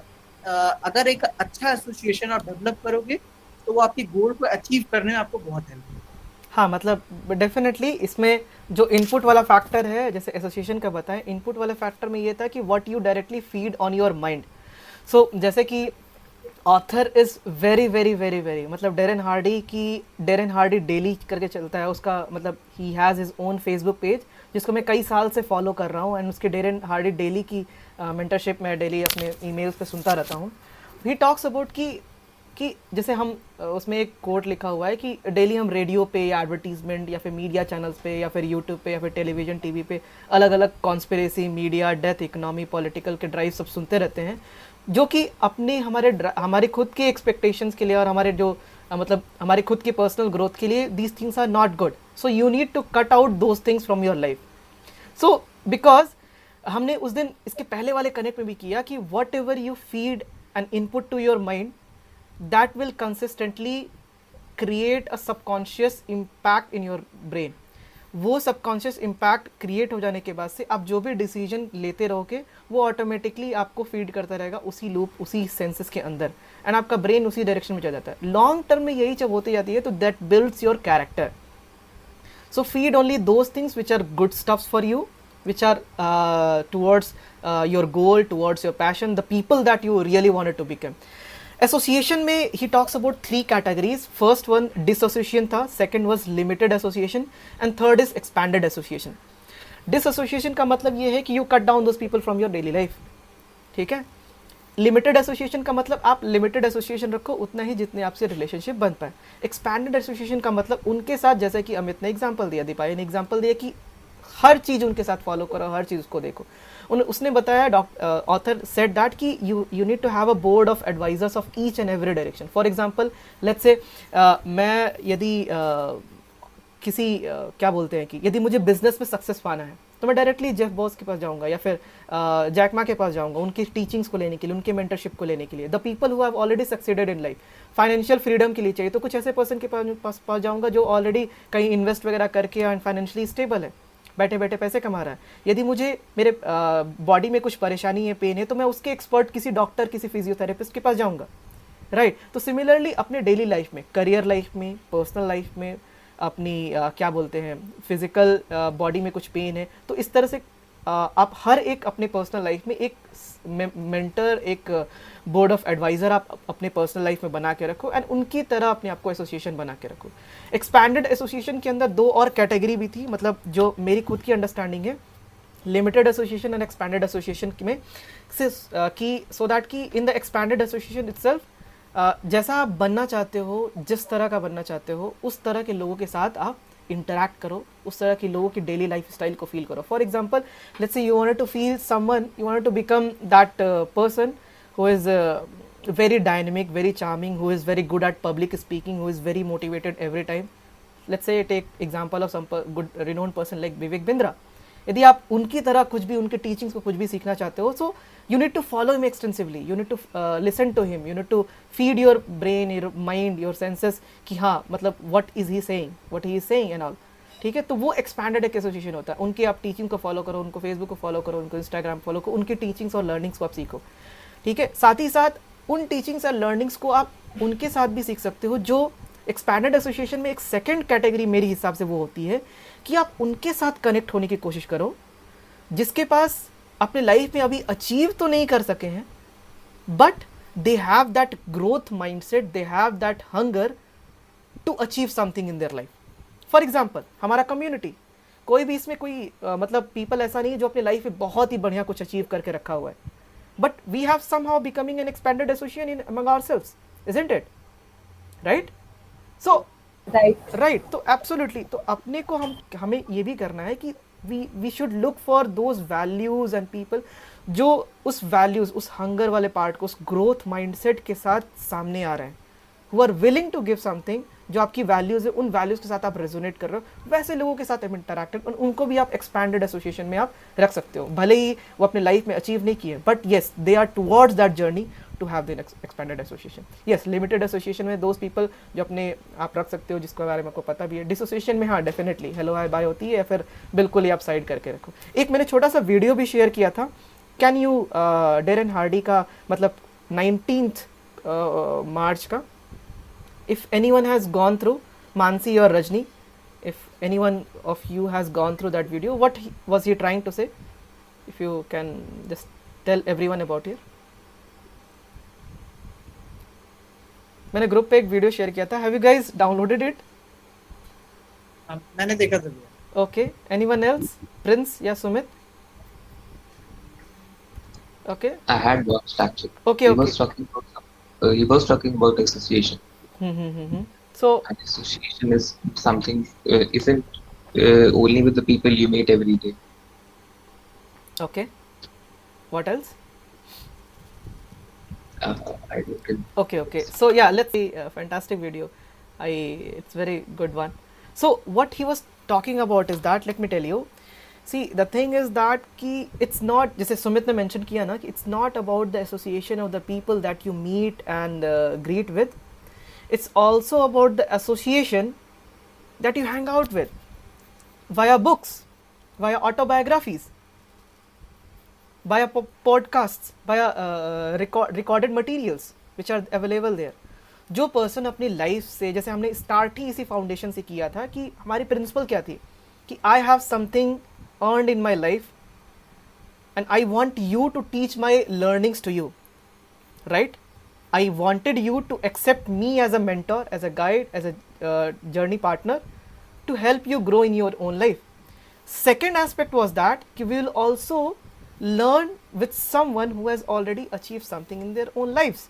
अगर एक अच्छा एसोसिएशन आप डेवलप करोगे तो वो आपके गोल को अचीव करने में आपको बहुत हेल्प करेगा. हाँ, मतलब डेफिनेटली इसमें जो इनपुट वाला फैक्टर है, जैसे एसोसिएशन का बताएं, इनपुट वाले फैक्टर में ये था कि what you directly feed on your mind. So जैसे कि author is very very very very, मतलब डेरेन हार्डी डेली करके चलता है उसका, मतलब he has his own Facebook page जिसको मैं कई साल से फॉलो कर रहा हूँ, एंड उसके डेरेन हार्डी डेली की मेंटरशिप मैं डेली अपने ईमेल्स पे सुनता रहता हूँ. ही टॉक्स अबाउट कि जैसे हम उसमें एक कोट लिखा हुआ है कि डेली हम रेडियो पे या एडवर्टीजमेंट या फिर मीडिया चैनल्स पे या फिर यूट्यूब पे या फिर टेलीविज़न टीवी पे अलग अलग conspiracy, media, death, economy, political के ड्राइव सब सुनते रहते हैं, जो कि अपने हमारे खुद के एक्सपेक्टेशंस के लिए और हमारे जो मतलब हमारी खुद की पर्सनल ग्रोथ के लिए these things are not good. So you need to cut out those things from your life. So because हमने उस दिन इसके पहले वाले कनेक्ट में भी किया कि whatever you feed an input to your mind, that will consistently create a subconscious impact in your brain. वो subconscious impact create हो जाने के बाद से आप जो भी decision लेते रहोगे वो automatically आपको feed करता रहेगा उसी loop, उसी senses के अंदर, and आपका brain उसी direction में चला जाता है. long term में यही जब होती जाती है तो that builds your character. So feed only those things which are good stuffs for you, which are towards your goal, towards your passion, the people that you really wanted to become. Association में ही talks about 3 categories. First one dissociation था, second was limited association, and third is expanded association. Dissociation का मतलब ये है कि you cut down those people from your daily life. ठीक है. लिमिटेड एसोसिएशन का मतलब आप लिमिटेड एसोसिएशन रखो उतना ही जितने आपसे रिलेशनशिप बन पाए. एक्सपैंडेड एसोसिएशन का मतलब उनके साथ, जैसे कि अमित ने एग्जाम्पल दिया, दीपाली ने एग्जाम्पल दिया कि हर चीज़ उनके साथ फॉलो करो, हर चीज़ उसको देखो. उसने बताया, ऑथर सेड दैट कि you need to have a board of advisers of each and every direction. For example let's say मैं यदि किसी क्या बोलते हैं कि यदि मुझे बिजनेस में सक्सेस पाना है तो मैं डायरेक्टली जेफ बॉस के पास जाऊंगा या फिर जैक मा के पास जाऊंगा उनकी टीचिंग्स को लेने के लिए, उनके मेंटरशिप को लेने के लिए. The people who have already succeeded in life, financial freedom के लिए चाहिए तो कुछ ऐसे पर्सन के पास जाऊंगा जो ऑलरेडी कहीं इन्वेस्ट वगैरह करके एंड फाइनेंशियली स्टेबल है, बैठे बैठे पैसे कमा रहा है. यदि मुझे मेरे बॉडी में कुछ परेशानी है, पेन है, तो मैं उसके एक्सपर्ट किसी डॉक्टर, किसी फिजियोथेरेपिस्ट के पास जाऊंगा. राइट. तो सिमिलरली अपने डेली लाइफ में, करियर लाइफ में, पर्सनल लाइफ में, अपनी क्या बोलते हैं फिजिकल बॉडी में कुछ पेन है तो इस तरह से आप हर एक अपने पर्सनल लाइफ में एक मेंटर, एक बोर्ड ऑफ एडवाइज़र आप अपने पर्सनल लाइफ में बना के रखो एंड उनकी तरह अपने आप को एसोसिएशन बना के रखो। एक्सपैंडेड एसोसिएशन के अंदर 2 और कैटेगरी भी थी, मतलब जो मेरी खुद की अंडरस्टैंडिंग है, limited association and expanded association में से सो दैट कि in the expanded association itself जैसा आप बनना चाहते हो, जिस तरह का बनना चाहते हो, उस तरह के लोगों के साथ आप इंटरैक्ट करो, उस तरह की लोगों की डेली लाइफ स्टाइल को फील करो। For example, let's say you wanted to feel someone, you wanted to become that person who is very dynamic, very charming, who is very good at public speaking, who is very motivated every time. Let's say take example of some good renowned person like Vivek Bindra. यदि आप उनकी तरह कुछ भी, उनके teachings को कुछ भी सीखना चाहते हो, so you need to follow him extensively, you need to listen to him, you need to feed your brain, your mind, your senses कि हाँ मतलब what is he saying and all. ठीक है, तो वो एक्सपैंडेड एक एसोसिएशन होता है। उनकी आप टीचिंग को फॉलो करो, उनको फेसबुक को फॉलो करो, उनको इंस्टाग्राम फॉलो करो, उनकी टीचिंग्स और लर्निंग्स को आप सीखो। ठीक है, साथ ही साथ उन टीचिंग्स और लर्निंग्स को आप उनके साथ भी सीख सकते हो। जो एक्सपैंडेड एसोसिएशन में एक सेकंड कैटेगरी मेरे हिसाब से वो होती है कि आप उनके साथ कनेक्ट होने की कोशिश करो जिसके पास अपने लाइफ में अभी अचीव तो नहीं कर सके हैं, but they have that growth mindset, they have that hunger to achieve something in their life. For example, हमारा कम्युनिटी, कोई भी इसमें कोई मतलब पीपल ऐसा नहीं है जो अपने लाइफ में बहुत ही बढ़िया कुछ अचीव करके रखा हुआ है, but we have somehow becoming an expanded association among ourselves, isn't it? Right? So right, तो absolutely, तो अपने को हमें ये भी करना है कि we should look for those values and people जो उस values, उस hunger वाले part को, उस growth mindset के साथ सामने आ रहे हैं, who are willing to give something, जो आपकी वैल्यूज़ है, उन वैल्यूज़ के साथ आप रेजोनेट कर रहे हो, वैसे लोगों के साथ आप इंटरैक्ट, उनको भी आप एक्सपैंडेड एसोसिएशन में आप रख सकते हो। भले ही वो अपने लाइफ में अचीव नहीं किए, but yes they are towards that journey to have the expanded association. Yes, limited association में दोज पीपल जो अपने आप रख सकते हो जिसके बारे में आपको पता भी है। डिसोसिएशन में हाँ डेफिनेटली हेलो हाय बाय होती है, या फिर बिल्कुल ही आप साइड करके रखो। एक मैंने छोटा सा वीडियो भी शेयर किया था, कैन यू डेरेन हार्डी का, मतलब 19th मार्च का, if anyone has gone through, Mansi or Rajni, if anyone of you has gone through that video, what was he trying to say? If you can just tell everyone about it. मैंने group पे एक video share किया था, have you guys downloaded it? मैंने देखा था। Okay, anyone else? Prince या Sumit? Okay. I had watched actually. Okay. He was talking about association. So and association is something isn't only with the people you meet every day. Okay. What else? I don't know. Okay. So yeah, let's see. Fantastic video. It's very good one. So what he was talking about is that, let me tell you. See, the thing is that कि it's not, जैसे सुमित ने mention किया ना, कि it's not about the association of the people that you meet and greet with. It's also about the association that you hang out with via books, via autobiographies, via podcasts, via recorded materials which are available there. जो person अपनी life से, जैसे हमने start ही इसी foundation से किया था कि हमारी प्रिंसिपल क्या थी कि I have something earned in my life and I want you to teach my learnings to you, right? I wanted you to accept me as a mentor, as a guide, as a journey partner to help you grow in your own life. Second aspect was that we will also learn with someone who has already achieved something in their own lives.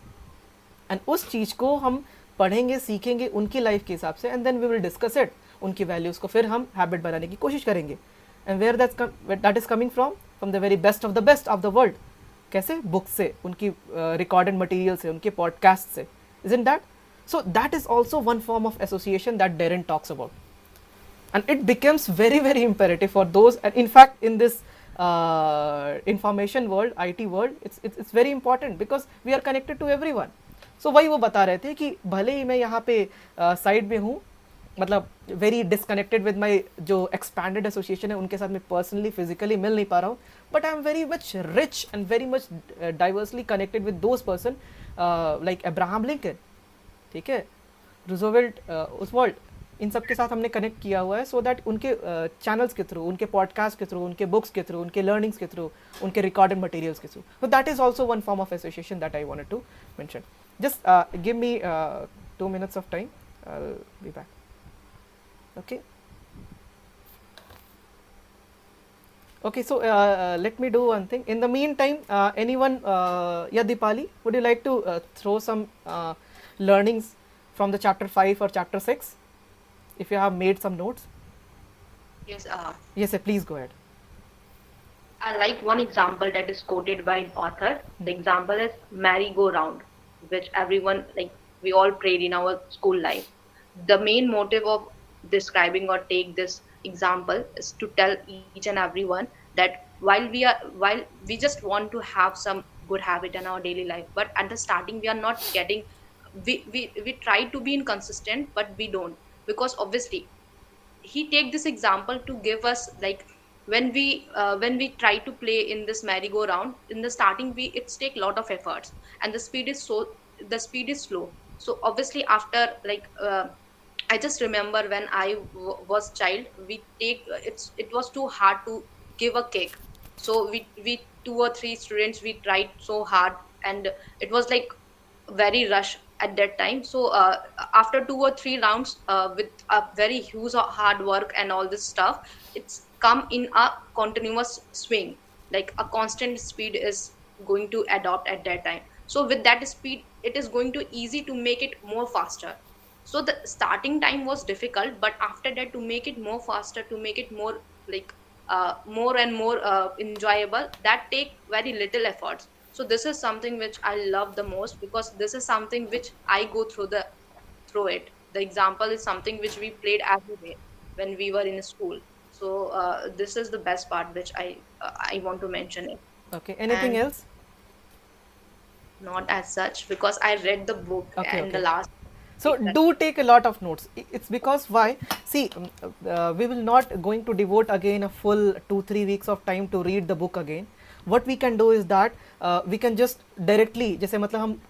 And उस चीज़ को हम पढ़ेंगे, सीखेंगे उनकी life के हिसाब से, and then we will discuss it. उनकी वैल्यूज़ को फिर हम हैबिट बनाने की कोशिश करेंगे. And where that is coming from the very best of the world. कैसे? बुक से, उनकी रिकॉर्डेड मटेरियल से, उनके पॉडकास्ट से, isn't that? So that is also one form of association that Darren talks about, and it becomes very very imperative for those, and in fact in this information world, IT world, it's very important because we are connected to everyone. So वही वो बता रहे थे कि भले ही मैं यहाँ पे साइड में हूँ, मतलब वेरी डिसकनेक्टेड विद माई जो एक्सपैंडेड एसोसिएशन है, उनके साथ मैं पर्सनली फिजिकली मिल नहीं पा रहा हूँ, but I am very much rich and very much diversely connected with those person like Abraham Lincoln, ठीक है, रूजवेल्ट, ओसवाल्ड, इन सब के साथ हमने कनेक्ट किया हुआ है, सो दैट उनके चैनल्स के थ्रू, उनके पॉडकास्ट के थ्रू, उनके बुक्स के थ्रू, उनके लर्निंग्स के थ्रू, उनके रिकॉर्डेड मटेरियल्स के through. So that is also one form of association that I wanted to mention. Just give me 2 minutes of time. I'll be back. Okay. Okay, so let me do one thing. In the meantime, anyone, yeah, Dipali, would you like to throw some learnings from the chapter 5 or chapter 6, if you have made some notes? Yes, Yes, sir, please go ahead. I like one example that is quoted by an author. The example is merry-go-round, which everyone, like, we all played in our school life. The main motive of describing or take this example is to tell each and everyone that while we just want to have some good habit in our daily life, but at the starting we are not getting, we try to be inconsistent, but we don't, because obviously he take this example to give us, like, when we try to play in this merry-go-round, in the starting it's take a lot of efforts, and the speed is slow. So obviously after, like, I just remember when I was child, it was too hard to give a kick. So we 2 or 3 students, we tried so hard, and it was like very rush at that time. So after 2 or 3 rounds, with a very huge hard work and all this stuff, it's come in a continuous swing, like a constant speed is going to adopt at that time. So with that speed, it is going to easy to make it more faster. So the starting time was difficult, but after that, to make it more faster, to make it more, like, more and more enjoyable, that take very little efforts. So this is something which I love the most, because this is something which I go through it. The example is something which we played every day when we were in school. So this is the best part which I want to mention it. Okay, anything And else? not as such, because I read the book Okay, and the okay. last. So do take a lot of notes. It's because why? See, we will not going to devote again a full 2-3 weeks of time to read the book again. What we can do is that we can just directly, जैसे मतलब हम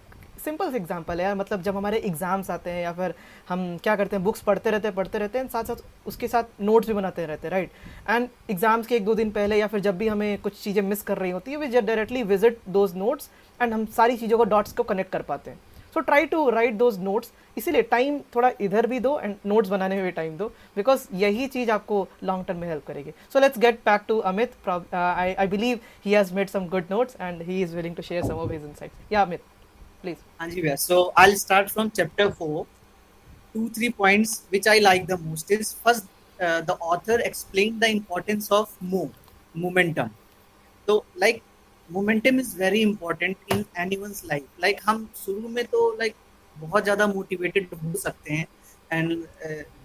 simple example है यार, मतलब जब हमारे exams आते हैं या फिर हम क्या करते हैं, बुक्स पढ़ते रहते हैं, साथ साथ उसके साथ नोट्स भी बनाते रहते हैं, राइट. एंड एग्जाम्स के 1-2 दिन पहले या फिर जब भी हमें कुछ चीज़ें मिस कर रही होती है, we just directly visit those notes and हम सारी चीज़ों को, डॉट्स को कनेक्ट कर पाते हैं. So try to write those notes. इसीलिए टाइम थोड़ा इधर भी दो एंड नोट्स बनाने में भी टाइम दो, बिकॉज यही चीज़ आपको लॉन्ग टर्म में हेल्प करेगी. So let's get back to Amit. I believe he has made some good notes and he is willing to share some of his insights. Yeah Amit, please. Anji bhaiya. So I'll start from chapter 4. 2-3 points which I like the most is first, the author explained the importance of momentum. So like momentum is very important in anyone's life. Like हम शुरू में तो like बहुत ज़्यादा motivated हो सकते हैं, and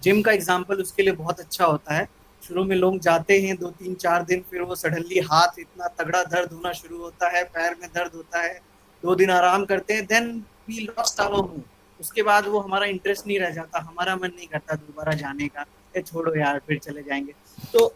gym का एग्जाम्पल उसके लिए बहुत अच्छा होता है. शुरू में लोग जाते हैं 2-3-4 दिन, फिर वो सडनली हाथ इतना तगड़ा दर्द होना शुरू होता है, पैर में दर्द होता है, 2 दिन आराम करते हैं, then we lost our mood. उसके बाद वो हमारा इंटरेस्ट नहीं रह जाता, हमारा मन नहीं करता दोबारा जाने का, ये छोड़ो यार फिर चले जाएंगे. तो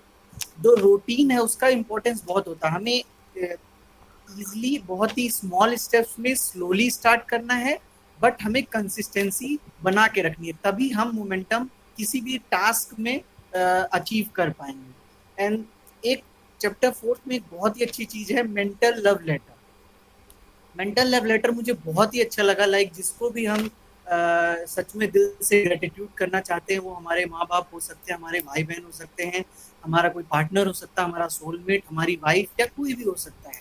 जो रूटीन है उसका इम्पोर्टेंस बहुत होता है. हमें इजीली बहुत ही स्मॉल स्टेप्स में स्लोली स्टार्ट करना है, बट हमें कंसिस्टेंसी बना के रखनी है, तभी हम मोमेंटम किसी भी टास्क में अचीव कर पाएंगे. एंड एक चैप्टर 4 में एक बहुत ही अच्छी चीज है, mental love letter. Mental love letter मुझे बहुत ही अच्छा लगा. लाइक जिसको भी हम सच में दिल से ग्रेटिट्यूड करना चाहते हैं, वो हमारे माँ बाप हो सकते हैं, हमारे भाई बहन हो सकते हैं, हमारा कोई पार्टनर हो सकता है, हमारा सोलमेट, हमारी वाइफ, या कोई भी हो सकता है,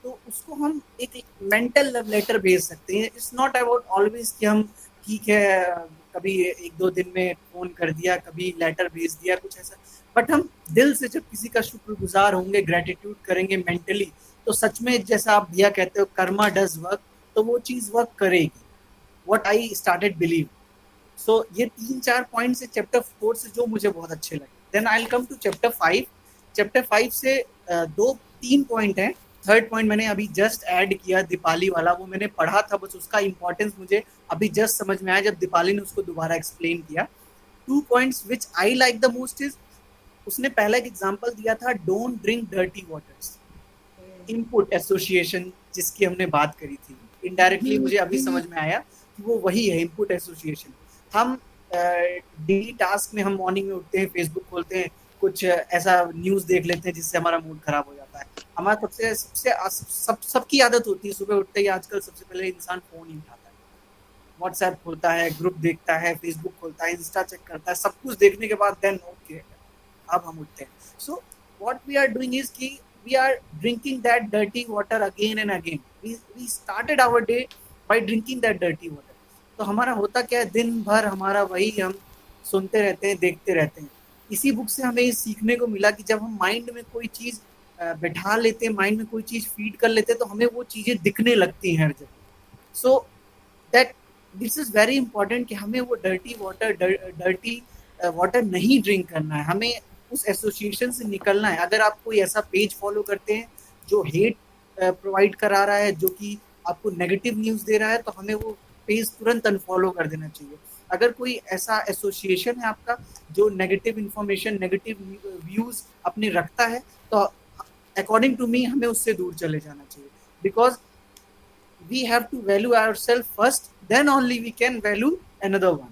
तो उसको हम एक मेंटल लव लेटर भेज सकते हैं. इट्स नॉट अबाउट ऑलवेज कि हम ठीक है कभी 1-2 दिन में फोन कर दिया, कभी लेटर भेज दिया, कुछ ऐसा, बट हम दिल से जब किसी का शुक्रगुजार होंगे, ग्रेटिट्यूड करेंगे मेंटली, तो सच में जैसा आप भैया कहते हो कर्मा डज वर्क, तो वो चीज वर्क करेगी. What I started believe. So ये 3-4 पॉइंट्स है चैप्टर 4 से जो मुझे बहुत अच्छे लगे. Then I will come to chapter 5. Chapter 5 से 2-3 पॉइंट हैं. थर्ड पॉइंट मैंने अभी जस्ट ऐड किया, दीपाली वाला, वो मैंने पढ़ा था, बस उसका इंपॉर्टेंस मुझे अभी जस्ट समझ में आया जब दीपाली ने उसको दोबारा एक्सप्लेन किया. 2 points which I like the most is, उसने पहला एक एग्जांपल दिया था, don't drink dirty waters. Input association जिसकी हमने बात करी थी, इनडायरेक्टली मुझे अभी समझ में आया कि वो वही है, इनपुट एसोसिएशन. हम डेली टास्क में हम मॉर्निंग में उठते हैं, फेसबुक खोलते हैं, कुछ ऐसा न्यूज देख लेते हैं जिससे हमारा मूड खराब हो जाता है। हमारा सबसे सबसे सबकी आदत होती है सुबह उठते ही आजकल सबसे पहले इंसान फोन ही उठाता है, व्हाट्सएप खोलता है, ग्रुप देखता है, फेसबुक खोलता है, इंस्टा चेक करता है, सब कुछ देखने के बाद देन ओके अब हम उठते हैं। So what we are doing is कि we are drinking that dirty water again and again. We started our day by drinking that dirty water. तो हमारा होता क्या है, दिन भर हमारा वही हम सुनते रहते हैं, देखते रहते हैं। इसी बुक से हमें सीखने को मिला कि जब हम माइंड में कोई चीज बैठा लेते हैं, माइंड में कोई चीज फीड कर लेते हैं, तो हमें वो चीजें दिखने लगती हैं हर जगह। So that this is very important कि हमें वो डर्टी वाटर नहीं ड्रिंक करना है, हमें उस एसोसिएशन से निकलना है। अगर आप कोई ऐसा पेज फॉलो करते हैं जो हेट प्रोवाइड करा रहा है, जो कि आपको नेगेटिव न्यूज दे रहा है, तो हमें वो पेज तुरंत अनफॉलो कर देना चाहिए। अगर कोई ऐसा एसोसिएशन है आपका जो नेगेटिव इंफॉर्मेशन, नेगेटिव व्यूज अपने रखता है, तो अकॉर्डिंग टू मी हमें उससे दूर चले जाना चाहिए। Because we have to value ourselves first, then only we can value another one.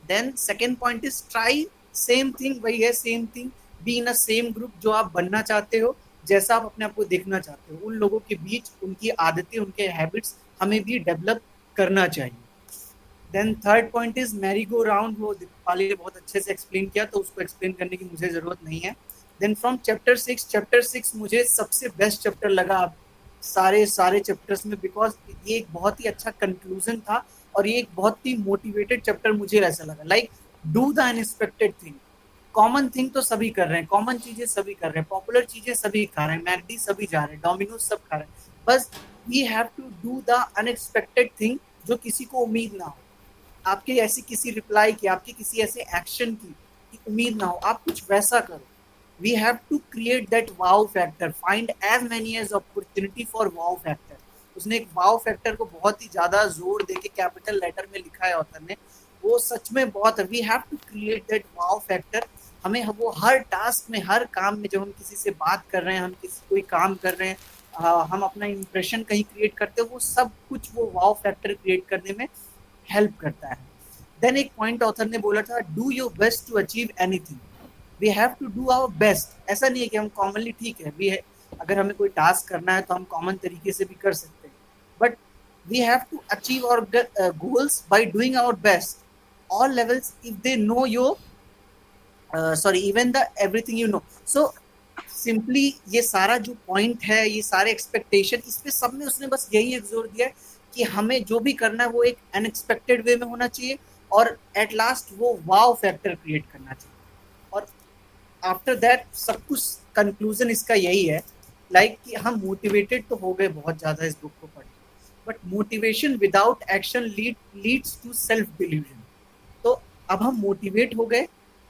Then second point is try same thing, वही है same thing, be in a same group जो आप बनना चाहते हो, जैसा आप अपने आप को देखना चाहते हो, उन लोगों के बीच उनकी आदतें, उनके हैबिट्स हमें भी डेवलप करना चाहिए। Then third point is merry go round, वो दीपाली ने बहुत अच्छे से एक्सप्लेन किया, तो उसको एक्सप्लेन करने की मुझे जरूरत नहीं है। देन फ्रॉम चैप्टर 6 मुझे सबसे बेस्ट चैप्टर लगा सारे चैप्टर्स में, बिकॉज ये एक बहुत ही अच्छा कंक्लूजन था और ये एक बहुत ही मोटिवेटेड चैप्टर मुझे ऐसा लगा। Like do the unexpected thing. Common thing तो सभी कर रहे हैं, कॉमन चीजें सभी कर रहे हैं, पॉपुलर चीजें सभी खा रहे हैं, मैकडी सभी जा रहे हैं, डोमिनोज सब खा रहे हैं, बस we have to do the unexpected thing जो किसी को उम्मीद ना हो, आपके ऐसी किसी रिप्लाई की, आपके किसी ऐसे एक्शन की उम्मीद ना हो, आप कुछ वैसा करो। We have to create that wow factor, find as many as opportunity for wow factor। उसने एक wow factor को बहुत ही ज्यादा जोर देके कैपिटल लेटर में लिखा है ऑथर ने, वो सच में बहुत है। We have to create that wow factor। हमें वो हर टास्क में, हर काम में, जब हम किसी से बात कर रहे हैं, हम किसी कोई काम कर रहे हैं, हम अपना इंप्रेशन कहीं क्रिएट करते हैं, वो सब कुछ वो wow factor क्रिएट करने में हेल्प करता है। देन एक पॉइंट ऑथर ने बोला था, do your best to achieve anything. We have to do our best. ऐसा नहीं है कि हम कॉमनली, ठीक है अगर हमें कोई टास्क करना है तो हम कॉमन तरीके से भी कर सकते हैं, but we have to achieve our goals by doing our best all levels if they know your even the everything you know. So simply ये सारा जो पॉइंट है, ये सारे एक्सपेक्टेशन, इस पे सब में उसने बस यही एक जोर दिया है कि हमें जो भी करना है वो एक अनएक्सपेक्टेड वे में होना चाहिए और एट लास्ट वो वाव फैक्टर क्रिएट करना चाहिए। और आफ्टर दैट सब कुछ कंक्लूजन इसका यही है, लाइक कि हम मोटिवेटेड तो हो गए बहुत ज़्यादा इस बुक को पढ़ के, but motivation without action leads to self delusion. तो अब हम मोटिवेट हो गए,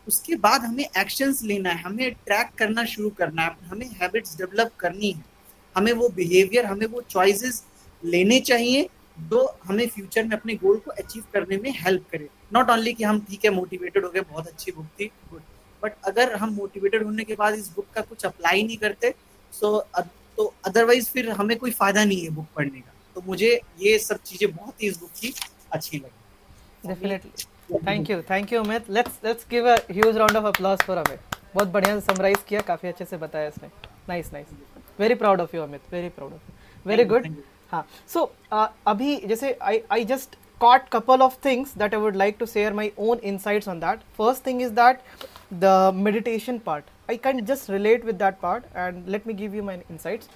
उसके बाद हमें एक्शंस लेना है, हमें ट्रैक करना शुरू करना है, हमें हैबिट्स डेवलप करनी है, हमें वो बिहेवियर, हमें वो चॉइसेस लेने चाहिए जो हमें फ्यूचर में अपने गोल को अचीव करने में हेल्प करे। नॉट ओनली कि हम ठीक है मोटिवेटेड हो गए, बहुत अच्छी बुक थी, गुड, बट अगर हम मोटिवेटेड होने के बाद इस बुक का कुछ अप्लाई नहीं करते तो अदरवाइज फिर हमें कोई फायदा नहीं है बुक पढ़ने का। तो मुझे ये सब चीजें बहुत ही इस बुक की अच्छी लगी। Definitely, thank you Amit. Let's give a huge round of applause for Amit. बहुत बढ़िया से समराइज किया, काफी अच्छे से बताया इसने। Nice, very proud of you Amit, very proud of you, very good. हाँ, सो अभी जैसे I just caught couple of things that I would like to share my own insights on that. First thing is that the meditation part, I can just relate with that part and let me give you my insights.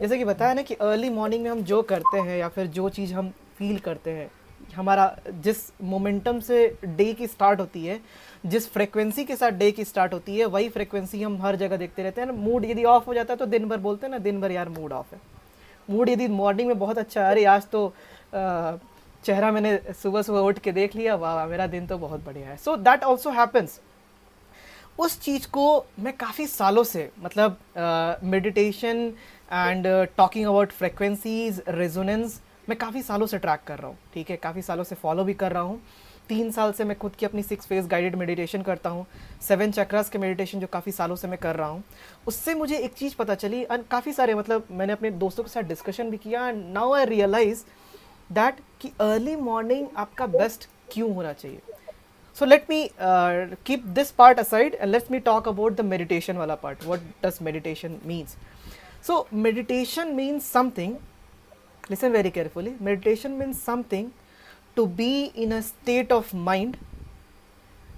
जैसे कि बताया ना कि early morning में हम जो करते हैं या फिर जो चीज़ हम फील करते हैं, हमारा जिस मोमेंटम से डे की स्टार्ट होती है, जिस फ्रेक्वेंसी के साथ डे की स्टार्ट होती है, वही फ्रेक्वेंसी हम हर जगह देखते रहते हैं ना। मूड यदि ऑफ हो जाता है तो दिन भर बोलते हैं ना, दिन भर यार मूड ऑफ है। मूड यदि मॉर्निंग में बहुत अच्छा है, अरे आज तो चेहरा मैंने सुबह उठ के देख लिया, वाह मेरा दिन तो बहुत बढ़िया है। So that also happens. उस चीज़ को मैं काफ़ी सालों से, मतलब meditation and talking about frequencies, resonance, मैं काफ़ी सालों से ट्रैक कर रहा हूँ, ठीक है, काफ़ी सालों से फॉलो भी कर रहा हूँ। 3 साल से मैं खुद की अपनी 6 फेज गाइडेड मेडिटेशन करता हूँ, 7 चक्रास के मेडिटेशन जो काफ़ी सालों से मैं कर रहा हूँ। उससे मुझे एक चीज़ पता चली, काफ़ी सारे, मतलब मैंने अपने दोस्तों के साथ डिस्कशन भी किया, and now I realise that कि अर्ली मॉर्निंग आपका बेस्ट क्यों होना चाहिए। So let me keep this part aside and let me talk about the meditation wala part. What does meditation means? So meditation means something, listen very carefully, meditation means something to be in a state of mind,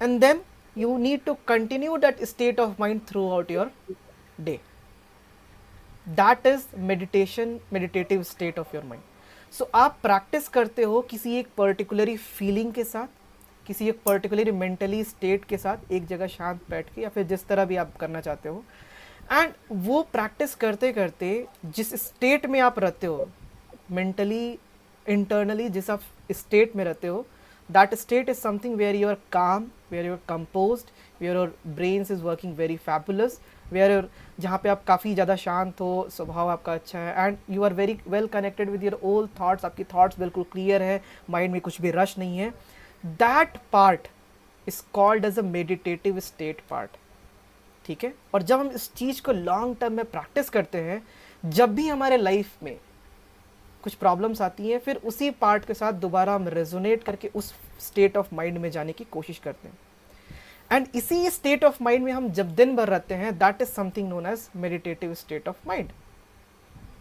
and then you need to continue that state of mind throughout your day. That is meditation, meditative state of your mind. So आप practice करते हो किसी एक particularly feeling के साथ, किसी एक particularly mentally state के साथ, एक जगह शांत बैठ के या फिर जिस तरह भी आप करना चाहते हो, एंड वो प्रैक्टिस करते करते जिस स्टेट में आप रहते हो मेंटली, इंटरनली जिस आप स्टेट में रहते हो, that state is something where you are calm, where you are composed, where your brains is working very fabulous, where your, जहाँ पे आप काफ़ी ज़्यादा शांत हो, स्वभाव आपका अच्छा है, and you are very well connected with your old thoughts, आपकी थाट्स बिल्कुल क्लियर है, माइंड में कुछ भी रश नहीं है. That part is called as a meditative state part. ठीक है. और जब हम इस चीज़ को लॉन्ग टर्म में प्रैक्टिस करते हैं, जब भी हमारे लाइफ में कुछ प्रॉब्लम्स आती हैं, फिर उसी पार्ट के साथ दोबारा हम रेजोनेट करके उस स्टेट ऑफ माइंड में जाने की कोशिश करते हैं. एंड इसी स्टेट ऑफ माइंड में हम जब दिन भर रहते हैं, that is something known as meditative state of mind.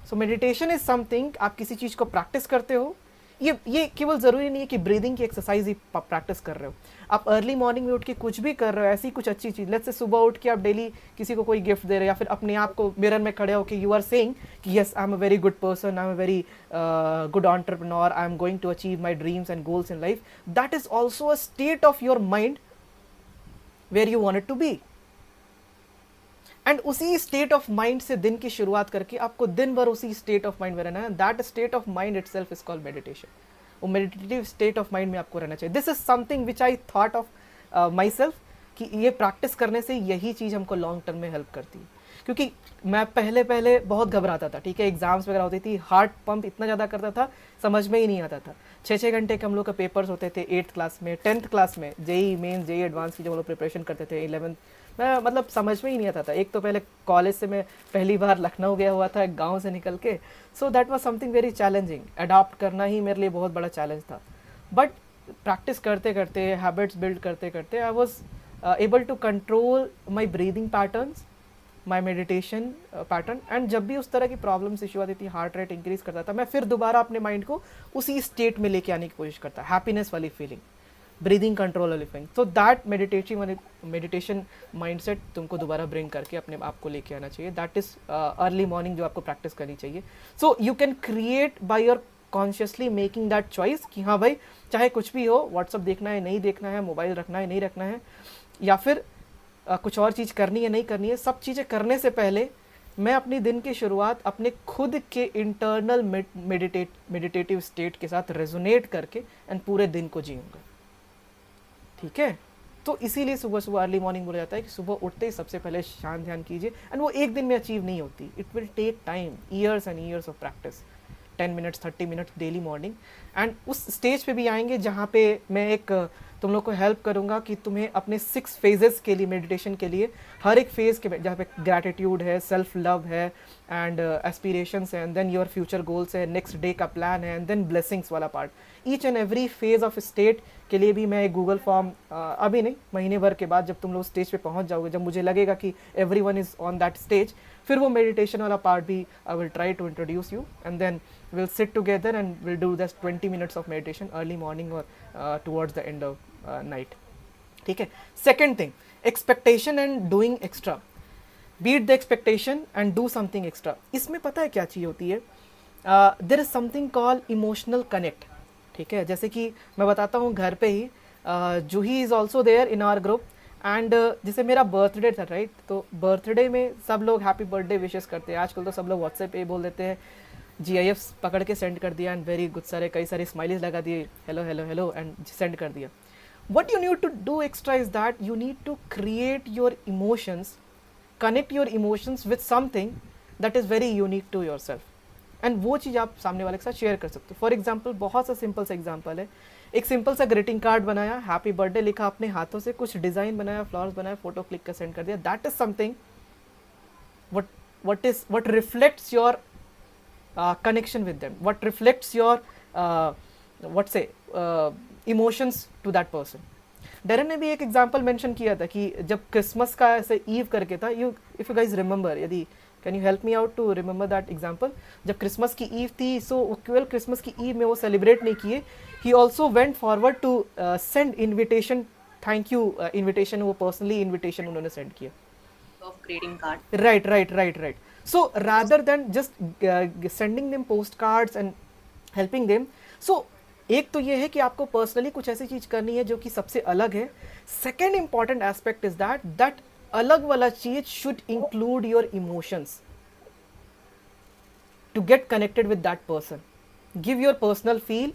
So meditation is something, आप किसी चीज़ को प्रैक्टिस करते हो, ये केवल ज़रूरी नहीं है कि ब्रीदिंग की एक्सरसाइज ही प्रैक्टिस कर रहे हो, आप अर्ली मॉर्निंग में उठ के कुछ भी कर रहे हो, ऐसी कुछ अच्छी चीज़, लेट्स से सुबह उठ के आप डेली किसी को कोई गिफ्ट दे रहे हो, या फिर अपने आप को मिरर में खड़े होकर यू आर सेइंग कि yes I am a very good person, I am a very good entrepreneur, I am going to achieve my dreams and goals in life. That is also a state of your mind where you wanted to be. And उसी state of mind से दिन की शुरुआत करके आपको दिन भर उसी स्टेट ऑफ माइंड में रहना है. That state of mind itself is called meditation. वो मेडिटेटिव स्टेट ऑफ माइंड में आपको रहना चाहिए. This is something which I thought of my self कि ये प्रैक्टिस करने से यही चीज़ हमको लॉन्ग टर्म में हेल्प करती है. क्योंकि मैं पहले बहुत घबराता था. ठीक है, एग्जाम्स वगैरह होती थी, हार्ट पंप इतना ज़्यादा करता था, समझ में ही नहीं आता था. 6 घंटे के हम लोग का पेपर्स होते थे 8th क्लास में, 10th क्लास में, जेई मेन, जेई एडवांस की जब हम लोग प्रिपरेशन करते थे 11th, मैं मतलब समझ में ही नहीं आता था. एक तो पहले कॉलेज से मैं पहली बार लखनऊ गया हुआ था गांव से निकल के, so that was something very challenging. Adopt करना ही मेरे लिए बहुत बड़ा चैलेंज था. बट प्रैक्टिस करते करते, हैबिट्स बिल्ड करते करते, I was able to control my breathing patterns, my meditation pattern. And जब भी उस तरह की प्रॉब्लम्स इशू आती थी, हार्ट रेट इंक्रीज करता था, मैं फिर दोबारा अपने माइंड को उसी स्टेट में लेके आने की कोशिश करता, हैप्पीनेस वाली फीलिंग, ब्रीदिंग कंट्रोल वाली फीलिंग. तो दैट मेडिटेशन माइंडसेट तुमको दोबारा ब्रिंग करके अपने आप को लेके आना चाहिए. दैट इज अर्ली मॉर्निंग जो आपको प्रैक्टिस करनी चाहिए. So you can create by your consciously making that choice कि हाँ भाई, चाहे कुछ भी हो, व्हाट्सअप देखना है नहीं देखना है, मोबाइल रखना है नहीं रखना है, या फिर कुछ और चीज़ करनी है नहीं करनी है, सब चीज़ें करने से पहले मैं अपनी दिन की शुरुआत अपने खुद के इंटरनल मेडिटेटिव स्टेट के साथ रेजोनेट करके एंड पूरे दिन को जीऊँगा. ठीक है. तो इसीलिए सुबह अर्ली मॉर्निंग बोला जाता है कि सुबह उठते ही सबसे पहले शांत ध्यान कीजिए. एंड वो एक दिन में अचीव नहीं होती, it will take time, years and years of practice. 10 minutes 30 minutes daily morning. And उस स्टेज पे भी आएंगे जहाँ पे मैं एक तुम लोग को हेल्प करूँगा कि तुम्हें अपने 6 फेजेस के लिए, मेडिटेशन के लिए, हर एक फेज़ के जहाँ पे ग्रैटिट्यूड है, सेल्फ लव है, एंड एस्पिरेशंस है, and then your future goals है, नेक्स्ट डे का प्लान है, एंड देन ब्लेसिंग्स वाला part, each and every phase of state के लिए भी मैं एक गूगल फॉर्म, अभी नहीं, महीने भर के बाद जब तुम लोग स्टेज पे पहुंच जाओगे, जब मुझे लगेगा कि everyone is on that stage, फिर वो मेडिटेशन वाला पार्ट भी I will try to introduce you, and then we'll sit together and we'll do this 20 minutes of meditation early morning or towards the end of night. ठीक है. Second thing, expectation and doing extra. Beat the expectation and do something extra. इसमें पता है क्या चीज़ होती है? There is something called emotional connect. ठीक है. जैसे कि मैं बताता हूँ घर पे ही, Juhi is also there in our group, and जैसे मेरा बर्थडे था, राइट, तो बर्थडे में सब लोग हैप्पी बर्थडे विशेस करते हैं. आजकल तो सब लोग व्हाट्सएप पे बोल देते हैं, GIF पकड़ के सेंड कर दिया, एंड वेरी गुड, सारे कई सारे स्माइलीज लगा दिए, hello hello hello, and send कर दिया. What you need to do extra is that you need to create your emotions, connect your emotions with something that is very unique to yourself. And वो चीज़ आप सामने वाले के साथ share कर सकते हो. फॉर एग्जाम्पल, बहुत सा सिंपल सा एग्जाम्पल है, एक सिंपल सा ग्रीटिंग कार्ड बनाया, हैप्पी बर्थडे लिखा अपने हाथों से, कुछ डिज़ाइन बनाया, फ्लावर्स बनाया, फोटो क्लिक कर सेंड कर दिया. That is something what reflects your connection with them, what reflects your emotions to that person. Darren ने भी एक एग्जांपल मेंशन किया था कि जब क्रिसमस का ऐसे ईव करके था, you if you guys remember, यदि can you help me out to remember that example, जब क्रिसमस की ईव थी, सो केवल क्रिसमस की ईव में वो सेलिब्रेट नहीं किए, he also went forward to send invitation, thank you invitation, वो पर्सनली इन्विटेशन उन्होंने सेंड किया, of greeting card. right. So rather than just sending them postcards and helping them, so एक तो ये है कि आपको पर्सनली कुछ ऐसी चीज करनी है जो कि सबसे अलग है. Second important aspect is that अलग वाला चीज should include your emotions to get connected with that person. Give your personal feel,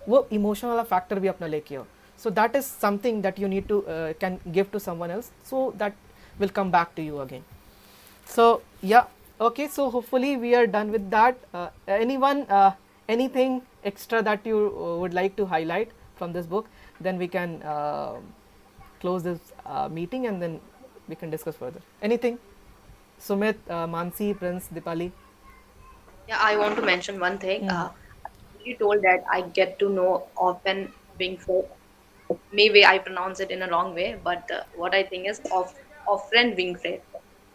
वो इमोशन वाला फैक्टर भी अपना लेके आओ. So that is something that you need to can give to someone else, so that will come back to you again. So yeah, okay, so hopefully we are done with that. Anyone anything extra that you would like to highlight from this book, then we can close this meeting and then we can discuss further. Anything? Sumit, Mansi, Prince, Dipali? Yeah, I want to mention one thing. You told that I get to know often Wingfoot. Maybe I pronounce it in a wrong way, but what I think is Offren Wingfred.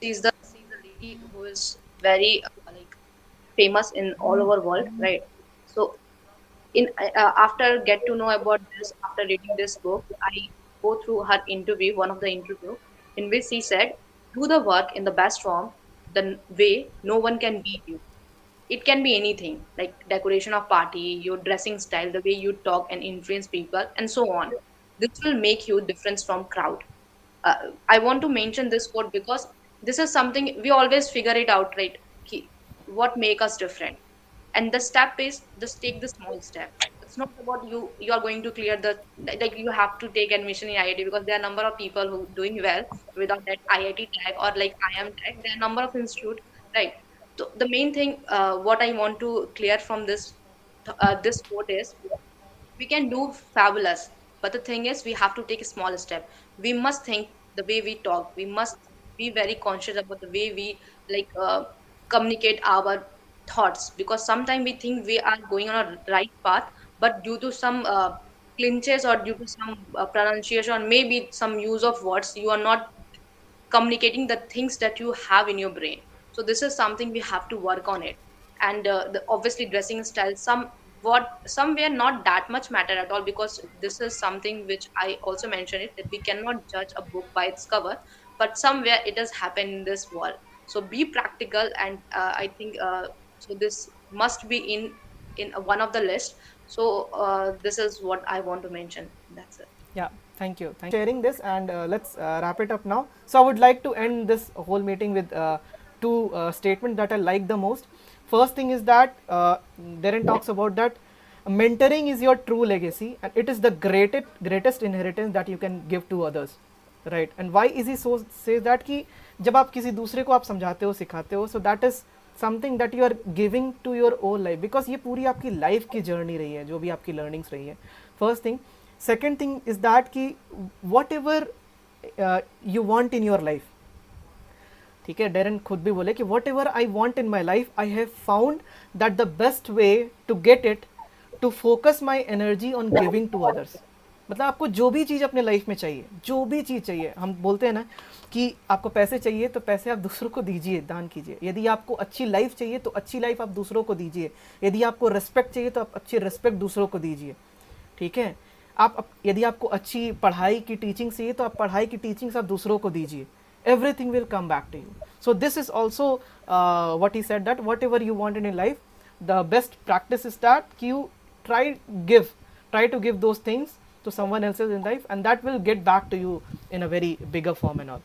She's the lady who is very like famous in all over world, right? So in after get to know about this, after reading this book, I go through her interview, one of the interview, in which she said, "Do the work in the best form, the way no one can beat you." It can be anything like decoration of party, your dressing style, the way you talk and influence people, and so on. This will make you different from crowd. I want to mention this quote because this is something we always figure it out, right? What make us different, and the step is just take the small step. It's not about you are going to clear the, like you have to take admission in IIT, because there are a number of people who doing well without that IIT tag, or like IIM tag. There are a number of institute, right? So the main thing what I want to clear from this quote is, we can do fabulous, but the thing is we have to take a small step. We must think the way we talk, we must be very conscious about the way we like communicate our thoughts, because sometimes we think we are going on a right path, but due to some clinches, or due to some pronunciation, or maybe some use of words, you are not communicating the things that you have in your brain. So this is something we have to work on it. And obviously dressing style, somewhere not that much matter at all, because this is something which I also mentioned it, that we cannot judge a book by its cover, but somewhere it does happen in this world. So be practical, and I think so this must be in one of the list. So this is what I want to mention. That's it. Yeah, thank you. Thank you for sharing this, and let's wrap it up now. So I would like to end this whole meeting with two statements that I like the most. First thing is that Darren talks about that mentoring is your true legacy, and it is the greatest inheritance that you can give to others, right? And why is he so says that कि जब आप किसी दूसरे को आप समझाते हो, सिखाते हो, so that is something that you are giving to your own life, because ये पूरी आपकी लाइफ की जर्नी रही है, जो भी आपकी लर्निंग्स रही है. First thing. Second thing is that कि whatever you want in your life, ठीक है, डेरन खुद भी बोले कि whatever I want in my life, I have found that the best way to get it to focus my energy on giving to others. मतलब आपको जो भी चीज़ अपने लाइफ में चाहिए, जो भी चीज़ चाहिए, हम बोलते हैं ना कि आपको पैसे चाहिए तो पैसे आप दूसरों को दीजिए, दान कीजिए. यदि आपको अच्छी लाइफ चाहिए तो अच्छी लाइफ आप दूसरों को दीजिए. यदि आपको रिस्पेक्ट चाहिए तो आप अच्छी रिस्पेक्ट दूसरों को दीजिए, ठीक है. यदि आपको अच्छी पढ़ाई की टीचिंग चाहिए तो आप पढ़ाई की टीचिंग्स आप दूसरों को दीजिए. Everything will come back to you. So this is also what he said, that whatever you want in your life, the best practice is that you try to give those things to someone else's in life, and that will get back to you in a very bigger form and all.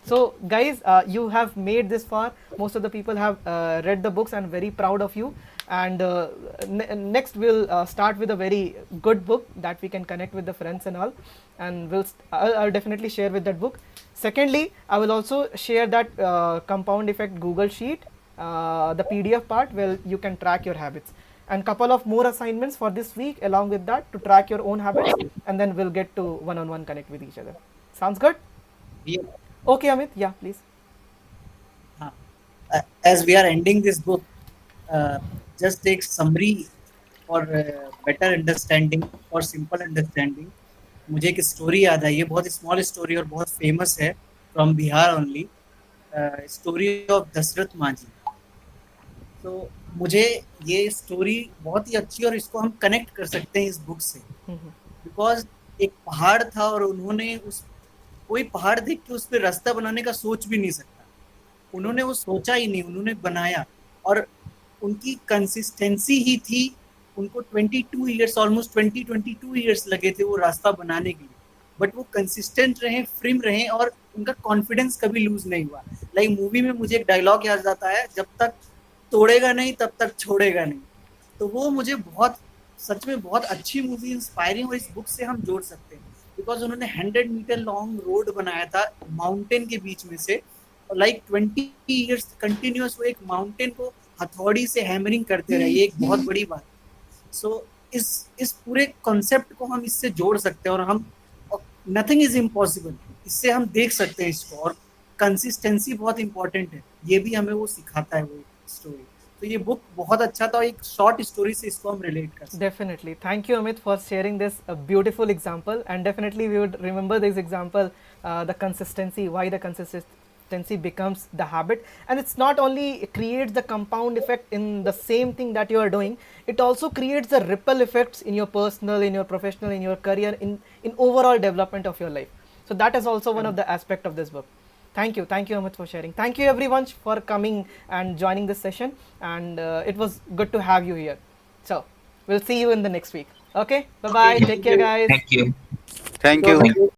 So guys, you have made this far. Most of the people have read the books, and very proud of you. And next we'll start with a very good book that we can connect with the friends and all, and I'll definitely share with that book. Secondly, I will also share that compound effect Google sheet, the PDF part, where you can track your habits, and couple of more assignments for this week along with that to track your own habits, and then we'll get to one-on-one connect with each other. Sounds good? Yeah. Okay, Amit, yeah, please. As we are ending this book, just take summary for better understanding, for simple understanding. मुझे एक story याद आई है, बहुत small story और बहुत famous है, from Bihar only, story of Dashrath Manjhi. तो मुझे ये स्टोरी बहुत ही अच्छी, और इसको हम कनेक्ट कर सकते हैं इस बुक से, बिकॉज एक पहाड़ था और उन्होंने उस कोई पहाड़ देख के उस पर रास्ता बनाने का सोच भी नहीं सकता, उन्होंने वो सोचा ही नहीं, उन्होंने बनाया, और उनकी कंसिस्टेंसी ही थी। उनको 22 ईयर्स, ऑलमोस्ट 22 ईयर्स लगे थे वो रास्ता बनाने के लिए, बट वो कंसिस्टेंट रहे, फ्रिम रहे, और उनका कॉन्फिडेंस कभी लूज नहीं हुआ। लाइक मूवी में मुझे एक डायलॉग याद आता है, जब तक तोड़ेगा नहीं तब तक छोड़ेगा नहीं। तो वो मुझे बहुत, सच में बहुत अच्छी मूवी, इंस्पायरिंग, और इस बुक से हम जोड़ सकते हैं, बिकॉज उन्होंने 100 मीटर लॉन्ग रोड बनाया था माउंटेन के बीच में से, और लाइक 20 ईयर्स कंटिन्यूअस वो एक माउंटेन को हथौड़ी से हैमरिंग करते रहे, ये एक बहुत बड़ी बात। सो इस पूरे कॉन्सेप्ट को हम इससे जोड़ सकते हैं, और हम नथिंग इज इम्पॉसिबल, इससे हम देख सकते हैं इसको, और कंसिस्टेंसी बहुत इंपॉर्टेंट है, ये भी हमें वो सिखाता है वो स्टोरी। तो ये बुक बहुत अच्छा था, एक शॉर्ट स्टोरी से इसको हम रिलेट कर सकते हैं। Definitely. Thank you, Amit, for sharing this beautiful example. And definitely, we would remember this example, the consistency, why the consistency becomes the habit. And it's not only creates the compound effect in the same thing that you are doing, it also creates the ripple effects in your personal, in your professional, in your career, in overall development of your life. So that is also one of the aspect of this book. Thank you, Amit, for sharing. Thank you everyone for coming and joining this session, and it was good to have you here. So we'll see you in the next week. Okay, bye bye, take care guys. Thank you. Thank you. Thank you.